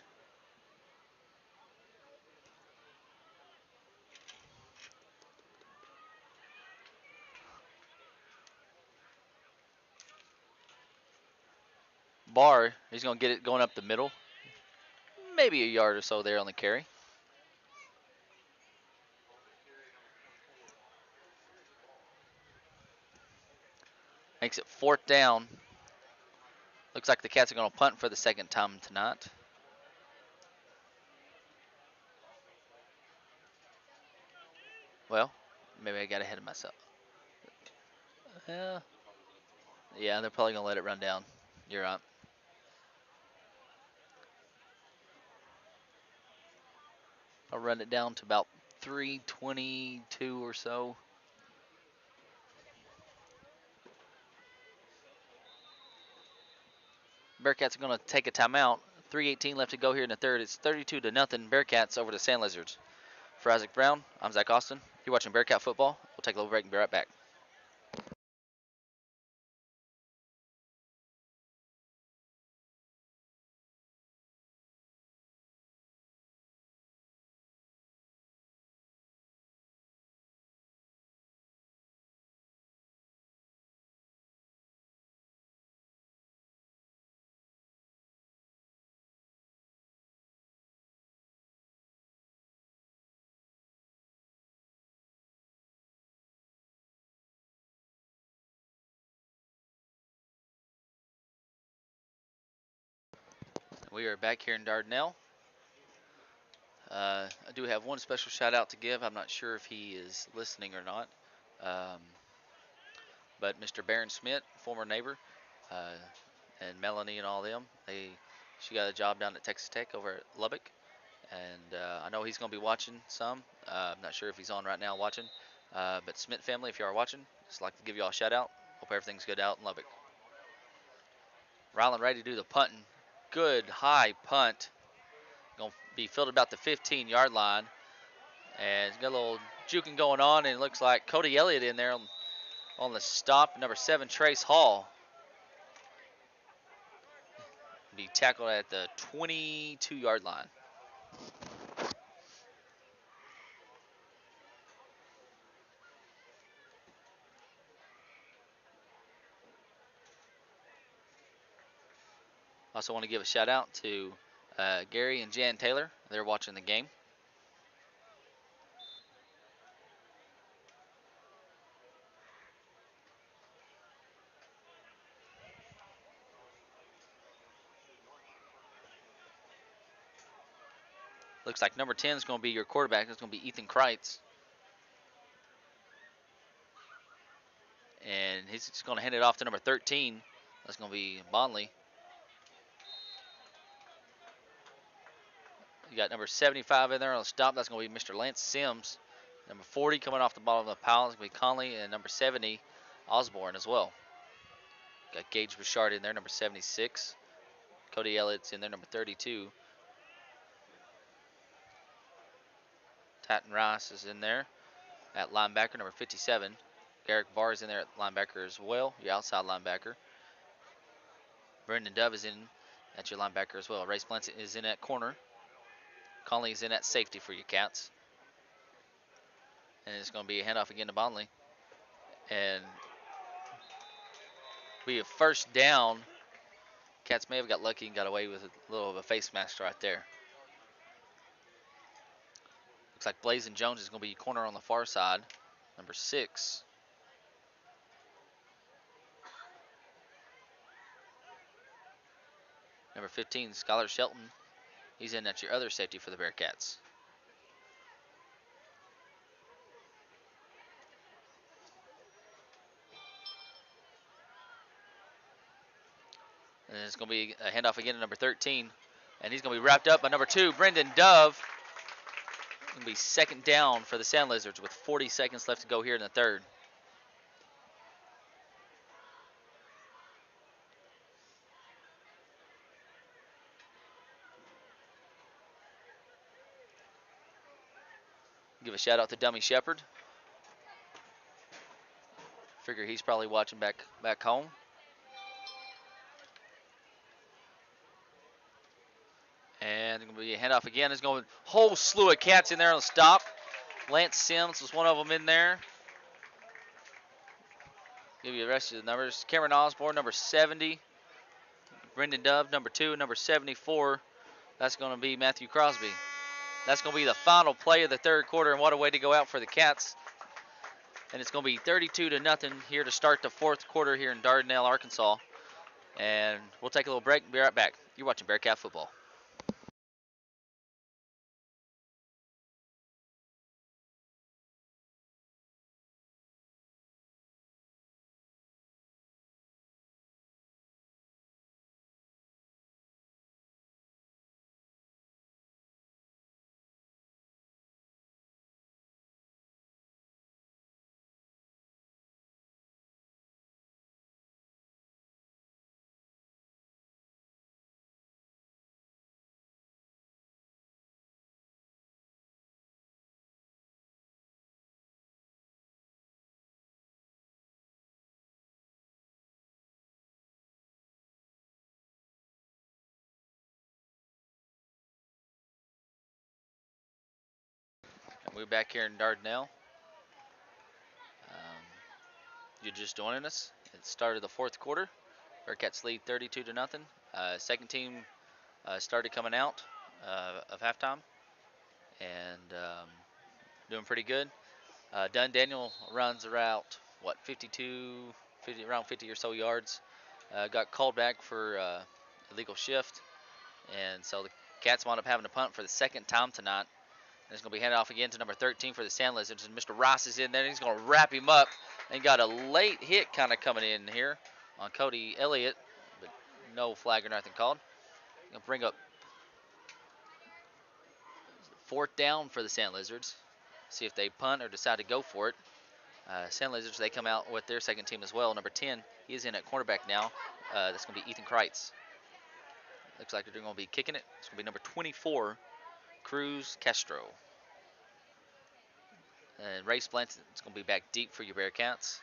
S1: Barr, he's going to get it going up the middle. Maybe a yard or so there on the carry. Makes it 4th down. Looks like the Cats are going to punt for the second time tonight. Well, maybe I got ahead of myself. Yeah, they're probably going to let it run down. You're right. I'll run it down to about 3:22 or so. Bearcats are going to take a timeout. 3:18 left to go here in the third. It's 32-0. Bearcats over the Sand Lizards. For Isaac Brown, I'm Zach Austin. You're watching Bearcat football. We'll take a little break and be right back. We are back here in Dardanelle. I do have one special shout out to give. I'm not sure if he is listening or not. Um, but Mr. Barron Smith, former neighbor, uh, and Melanie and all them, she got a job down at Texas Tech over at Lubbock. And I know he's going to be watching some. I'm not sure if he's on right now watching. But Smith family, if you are watching, just like to give you all a shout out. Hope everything's good out in Lubbock. Ryland ready to do the punting. Good high punt. Going to be filled about the 15-yard line. And it's got a little juking going on, and it looks like Cody Elliott in there on the stop. Number 7, Trace Hall. Be tackled at the 22-yard line. Also want to give a shout out to Gary and Jan Taylor. They're watching the game. Looks like number 10 is going to be your quarterback. It's going to be Ethan Kreitz. And he's just going to hand it off to number 13. That's going to be Bonley. You got number 75 in there on the stop. That's going to be Mr. Lance Sims. Number 40 coming off the bottom of the pile is going to be Conley. And number 70, Osborne as well. Got Gage Bouchard in there, number 76. Cody Elliott's in there, number 32. Tatton Rice is in there at linebacker, number 57. Garrick Barr is in there at linebacker as well, your outside linebacker. Brendan Dove is in at your linebacker as well. Ray Splint is in at corner. Conley is in at safety for your Cats. And it's going to be a handoff again to Bonley. And be a first down. Cats may have got lucky and got away with a little of a face mask right there. Looks like Blazin Jones is going to be corner on the far side, number 6. Number 15, Skylar Shelton. He's in at your other safety for the Bearcats. And it's going to be a handoff again to number 13. And he's going to be wrapped up by number 2, Brendan Dove. It's going to be second down for the Sand Lizards with 40 seconds left to go here in the third. Give a shout out to Dummy Shepard. Figure he's probably watching back home. And it's going to be a handoff again. There's going to be a whole slew of Cats in there on the stop. Lance Sims was one of them in there. Give you the rest of the numbers. Cameron Osborne, number 70. Brendan Dove, number 2. Number 74, that's going to be Matthew Crosby. That's going to be the final play of the third quarter, and what a way to go out for the Cats. And it's going to be 32-0 here to start the fourth quarter here in Dardanelle, Arkansas. And we'll take a little break and be right back. You're watching Bearcat football. And we're back here in Dardanelle. You're just joining us. It started the fourth quarter. Bearcats lead 32-0. Second team started coming out of halftime and doing pretty good. Daniel runs around 50 or so yards. Got called back for illegal shift, And so the Cats wound up having to punt for the second time tonight. And it's going to be handed off again to number 13 for the Sand Lizards. And Mr. Ross is in there. And he's going to wrap him up. And got a late hit kind of coming in here on Cody Elliott. But no flag or nothing called. Going to bring up fourth down for the Sand Lizards. See if they punt or decide to go for it. Sand Lizards, they come out with their second team as well. Number 10, he is in at cornerback now. That's going to be Ethan Kreitz. Looks like they're going to be kicking it. It's going to be number 24, Cruz Castro. And Ray Splint is going to be back deep for your Bearcats.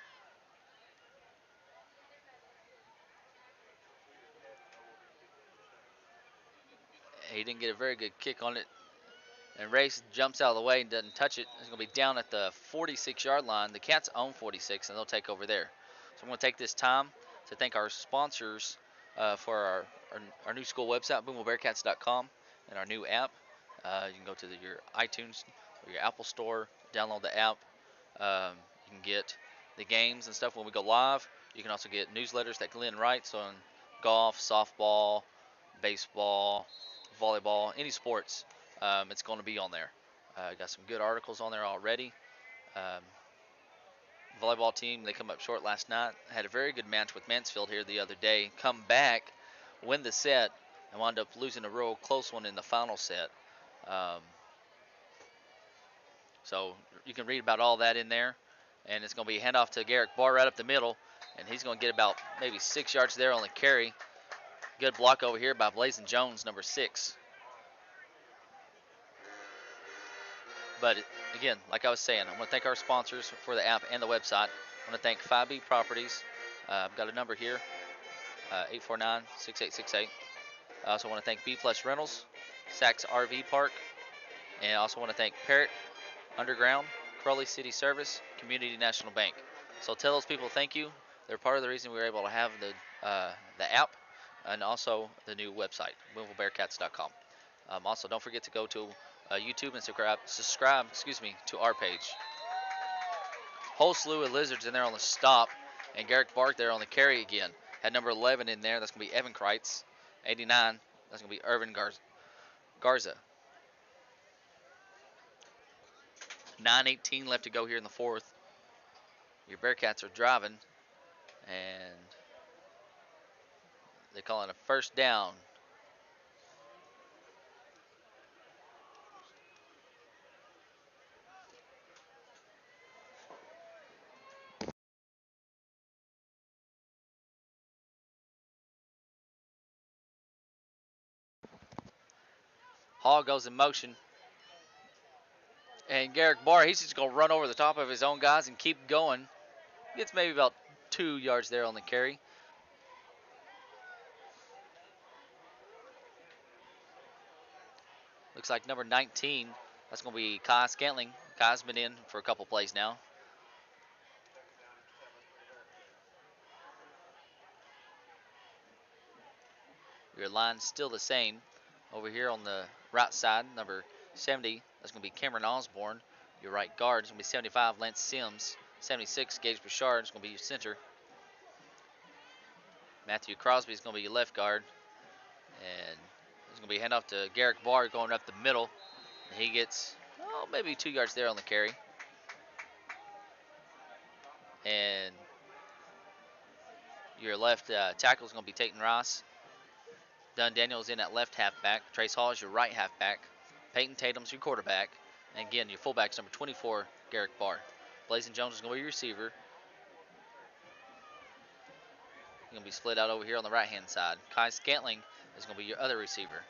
S1: He didn't get a very good kick on it. And Race jumps out of the way and doesn't touch it. It's going to be down at the 46-yard line. The Cats own 46, and they'll take over there. So I'm going to take this time to thank our sponsors for our new school website, BoonevilleBearcats.com, and our new app. You can go to your iTunes or your Apple Store, download the app. You can get the games and stuff when we go live. You can also get newsletters that Glenn writes on golf, softball, baseball, volleyball, any sports. It's going to be on there. Got some good articles on there already. Volleyball team, they come up short last night. Had a very good match with Mansfield here the other day. Come back, win the set, and wound up losing a real close one in the final set. So you can read about all that in there. And it's going to be a handoff to Garrick Barr right up the middle. And he's going to get about maybe 6 yards there on the carry. Good block over here by Blazin Jones, number 6. But again, like I was saying, I want to thank our sponsors for the app and the website. I want to thank 5B Properties. I've got a number here, 849-6868. I also want to thank B Plus Rentals, Saks RV Park, and I also want to thank Parrott Underground, Crowley City Service, Community National Bank. So tell those people thank you. They're part of the reason we were able to have the app and also the new website, BoonevilleBearcats.com. Also, don't forget to go to YouTube and subscribe to our page. Whole slew of Lizards in there on the stop, and Garrick Bark there on the carry again. Had number 11 in there. That's going to be Evan Kreitz. 89. That's going to be Irvin Garza. 9:18 left to go here in the fourth. Your Bearcats are driving, and they're calling a first down. Hall goes in motion. And Garrick Barr, he's just going to run over the top of his own guys and keep going. Gets maybe about 2 yards there on the carry. Looks like number 19, that's going to be Kai Scantling. Kai's been in for a couple plays now. Your line's still the same. Over here on the right side, number 70, that's going to be Cameron Osborne. Your right guard is going to be 75, Lance Sims. 76, Gage Bouchard is going to be your center. Matthew Crosby is going to be your left guard. And it's going to be a handoff to Garrick Barr going up the middle. And he gets, maybe 2 yards there on the carry. And your left tackle is going to be Tayton Ross. Dunn Daniels in at left halfback. Trace Hall is your right halfback. Peyton Tatum's your quarterback. And again, your fullback's number 24, Garrick Barr. Blazin Jones is going to be your receiver. He's going to be split out over here on the right-hand side. Kai Scantling is going to be your other receiver.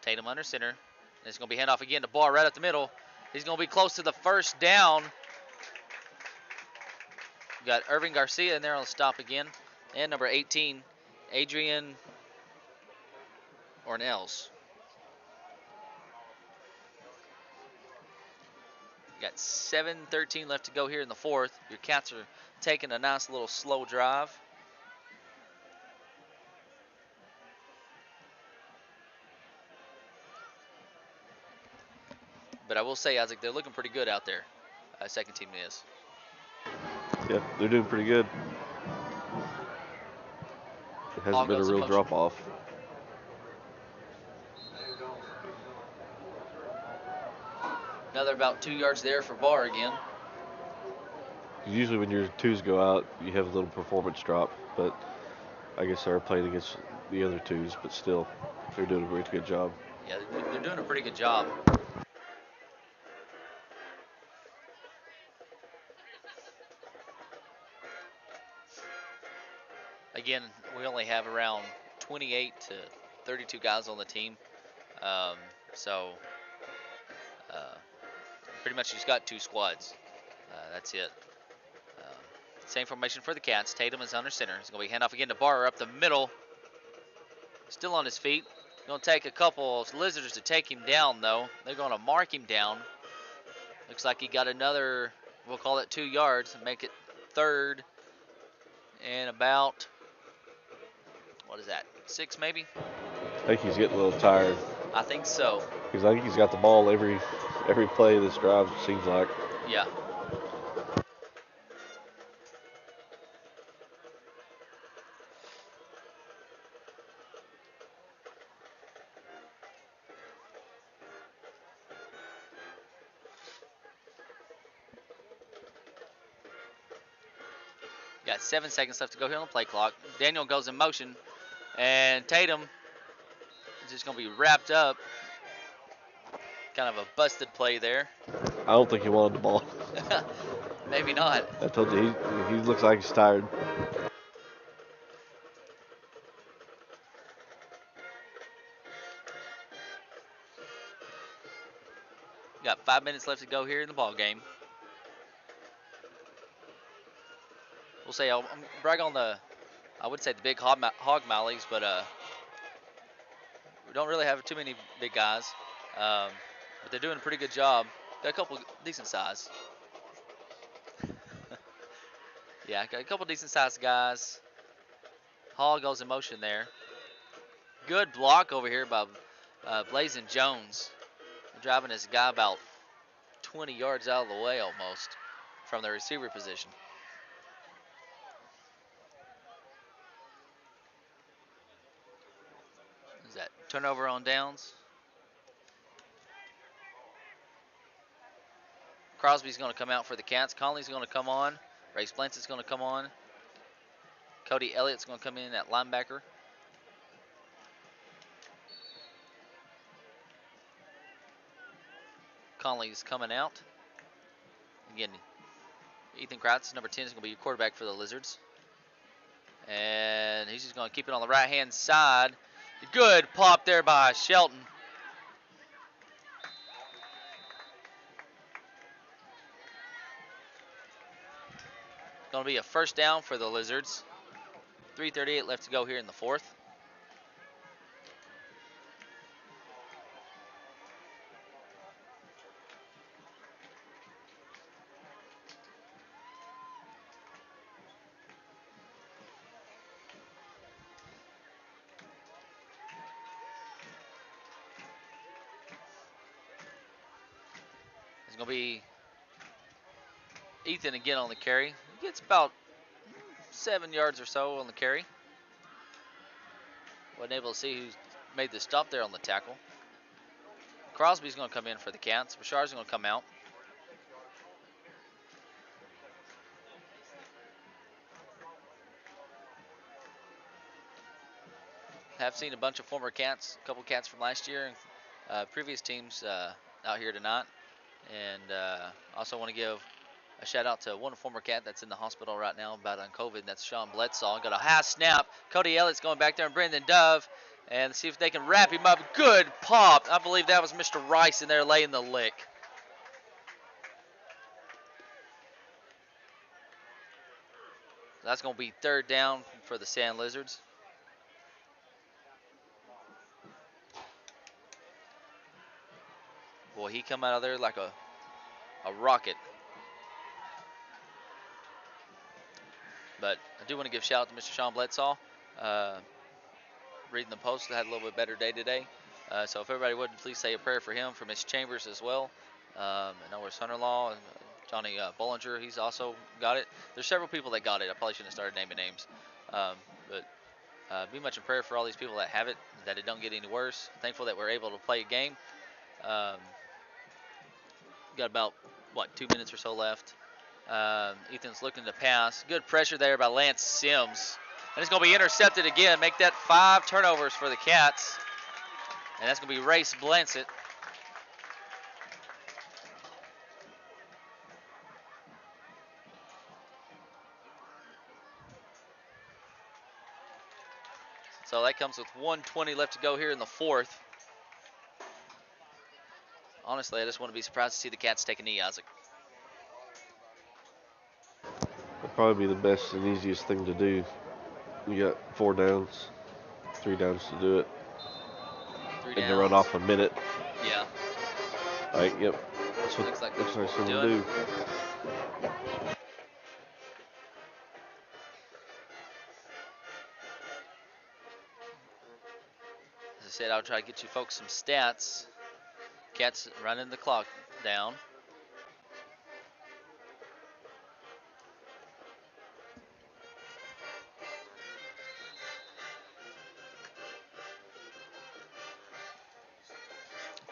S1: Tatum under center. And it's going to be handoff again to Barr right up the middle. He's going to be close to the first down. You got Irving Garcia in there on the stop again. And number 18, Adrian Ornells. You got 7:13 left to go here in the fourth. Your Cats are taking a nice little slow drive. But I will say, Isaac, they're looking pretty good out there. Second team is.
S2: Yeah, they're doing pretty good. It hasn't been a real drop off.
S1: Another about 2 yards there for Barr again.
S2: Usually when your twos go out, you have a little performance drop, but I guess they're playing against the other twos, but still, they're doing a pretty good job.
S1: Yeah, they're doing a pretty good job. Again, we only have around 28 to 32 guys on the team. So pretty much just got 2 squads. That's it. Same formation for the Cats. Tatum is under center. It's going to be handoff again to Barr up the middle. Still on his feet. Going to take a couple of Lizards to take him down, though. They're going to mark him down. Looks like he got another, we'll call it 2 yards, and make it 3rd and about, what is that, 6 maybe?
S2: I think he's getting a little tired.
S1: I think so.
S2: Because I think he's got the ball every play of this drive, it seems like.
S1: Yeah. Got 7 seconds left to go here on the play clock. Daniel goes in motion, and Tatum is just going to be wrapped up. Kind of a busted play there.
S2: I don't think he wanted the ball.
S1: Maybe not.
S2: I told you, he looks like he's tired.
S1: Got 5 minutes left to go here in the ball game. We'll say I'll brag on I would say the big hog malleys, but we don't really have too many big guys. But they're doing a pretty good job. Got a couple decent size. Yeah, got a couple decent sized guys. Hall goes in motion there. Good block over here by Blazin Jones. Driving his guy about 20 yards out of the way almost from the receiver position. Is that turnover on downs? Crosby's going to come out for the Cats. Conley's going to come on. Ray Splint's going to come on. Cody Elliott's going to come in at linebacker. Conley's coming out. Again, Ethan Kratz, number 10, is going to be your quarterback for the Lizards. And he's just going to keep it on the right-hand side. Good pop there by Shelton. Going to be a first down for the Lizards. 3:38 left to go here in the 4th. It's going to be Ethan again on the carry. He gets about 7 yards or so on the carry. Wasn't able to see who made the stop there on the tackle. Crosby's going to come in for the Cats. Bashard's going to come out. Have seen a bunch of former Cats, a couple Cats from last year, and previous teams out here tonight. And also want to give a shout out to one former Cat that's in the hospital right now about on COVID. That's Sean Bledsaw. Got a high snap. Cody Elliott's going back there, and Brendan Dove, and see if they can wrap him up. Good pop. I believe that was Mr. Rice in there laying the lick. That's going to be 3rd down for the Sand Lizards. Boy, he come out of there like a rocket. But I do want to give a shout out to Mr. Sean Bledsaw. Reading the Post, had a little bit better day today. So if everybody would, please say a prayer for him, for Miss Chambers as well. I know his son-in-law, Johnny Bollinger, he's also got it. There's several people that got it. I probably shouldn't have started naming names. But be much in prayer for all these people that have it, that it don't get any worse. Thankful that we're able to play a game. Got about, 2 minutes or so left. Ethan's looking to pass. Good pressure there by Lance Sims. And it's going to be intercepted again. Make that 5 turnovers for the Cats. And that's going to be Race Blansett. So that comes with 1:20 left to go here in the fourth. Honestly, I just wouldn't be surprised to see the Cats take a knee, Isaac.
S2: That'd probably be the best and easiest thing to do. You got 4 downs, 3 downs to do it.
S1: 3
S2: and
S1: downs.
S2: to run off a minute.
S1: Yeah.
S2: Right, yep. That's what
S1: Looks like
S2: that's what I said
S1: doing.
S2: to do.
S1: As I said, I'll try to get you folks some stats. Cats running the clock down.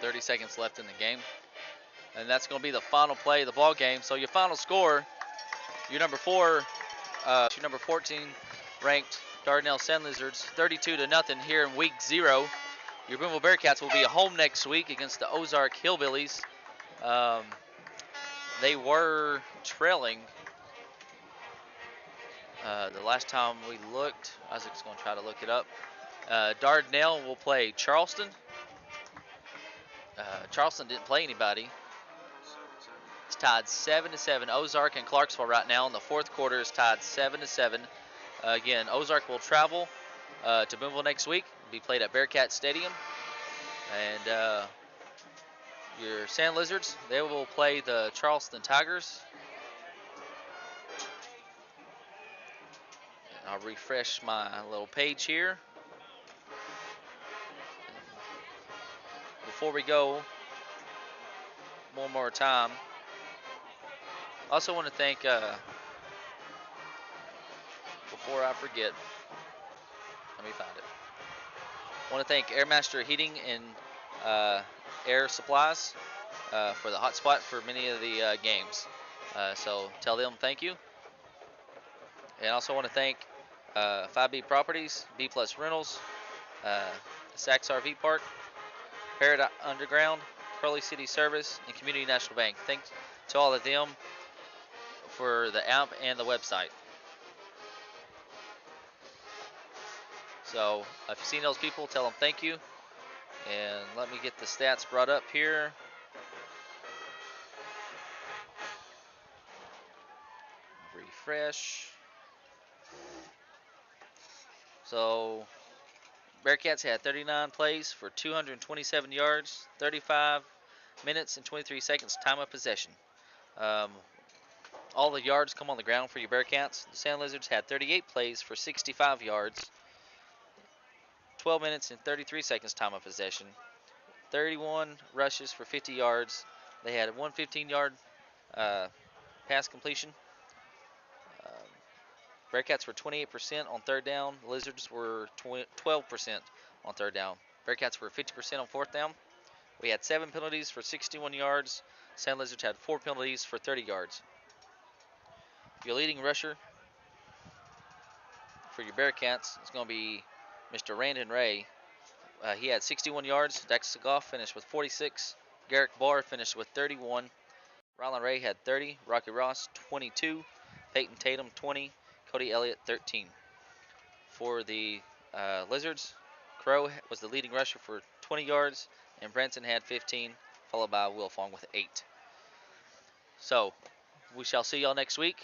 S1: .30 seconds left in the game. And that's going to be the final play of the ball game. So your final score, your number 4, your number 14 ranked Dardanelle Sand Lizards, 32-0 here in week 0. Your Booneville Bearcats will be at home next week against the Ozark Hillbillies. They were trailing the last time we looked. Isaac's going to try to look it up. Dardanelle will play Charleston. Charleston didn't play anybody. It's tied 7-7. Ozark and Clarksville right now in the fourth quarter is tied 7-7. Again, Ozark will travel to Booneville next week. Be played at Bearcat Stadium. And your Sand Lizards, they will play the Charleston Tigers. And I'll refresh my little page here. Before we go, one more time, I also want to thank, before I forget, let me find it. I want to thank Airmaster Heating and Air Supplies for the hotspot for many of the games. So tell them thank you. And I also want to thank 5B Properties, B Plus Rentals, Saks RV Park, Paradise Underground, Pearly City Service, and Community National Bank. Thanks to all of them for the app and the website. So if you've seen those people, tell them thank you. And let me get the stats brought up here. Refresh. So Bearcats had 39 plays for 227 yards, 35 minutes and 23 seconds time of possession. All the yards come on the ground for your Bearcats. The Sand Lizards had 38 plays for 65 yards, 12 minutes and 33 seconds time of possession, 31 rushes for 50 yards. They had one 15-yard pass completion. Bearcats were 28% on third down. The Lizards were 12% on third down. Bearcats were 50% on fourth down. We had 7 penalties for 61 yards. Sand Lizards had 4 penalties for 30 yards. Your leading rusher for your Bearcats is going to be Mr. Randon Ray. He had 61 yards. Dax Goff finished with 46. Garrick Barr finished with 31. Rylan Ray had 30. Rocky Ross 22. Peyton Tatum 20. Cody Elliott 13. For the Lizards, Crow was the leading rusher for 20 yards, and Branson had 15, followed by Will Fong with 8. So we shall see y'all next week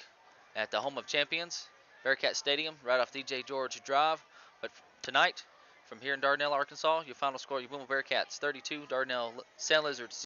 S1: at the home of champions, Bearcat Stadium, right off DJ George Drive. But tonight, from here in Dardanelle, Arkansas, your final score, your Booneville Bearcats 32, Dardanelle Sand Lizards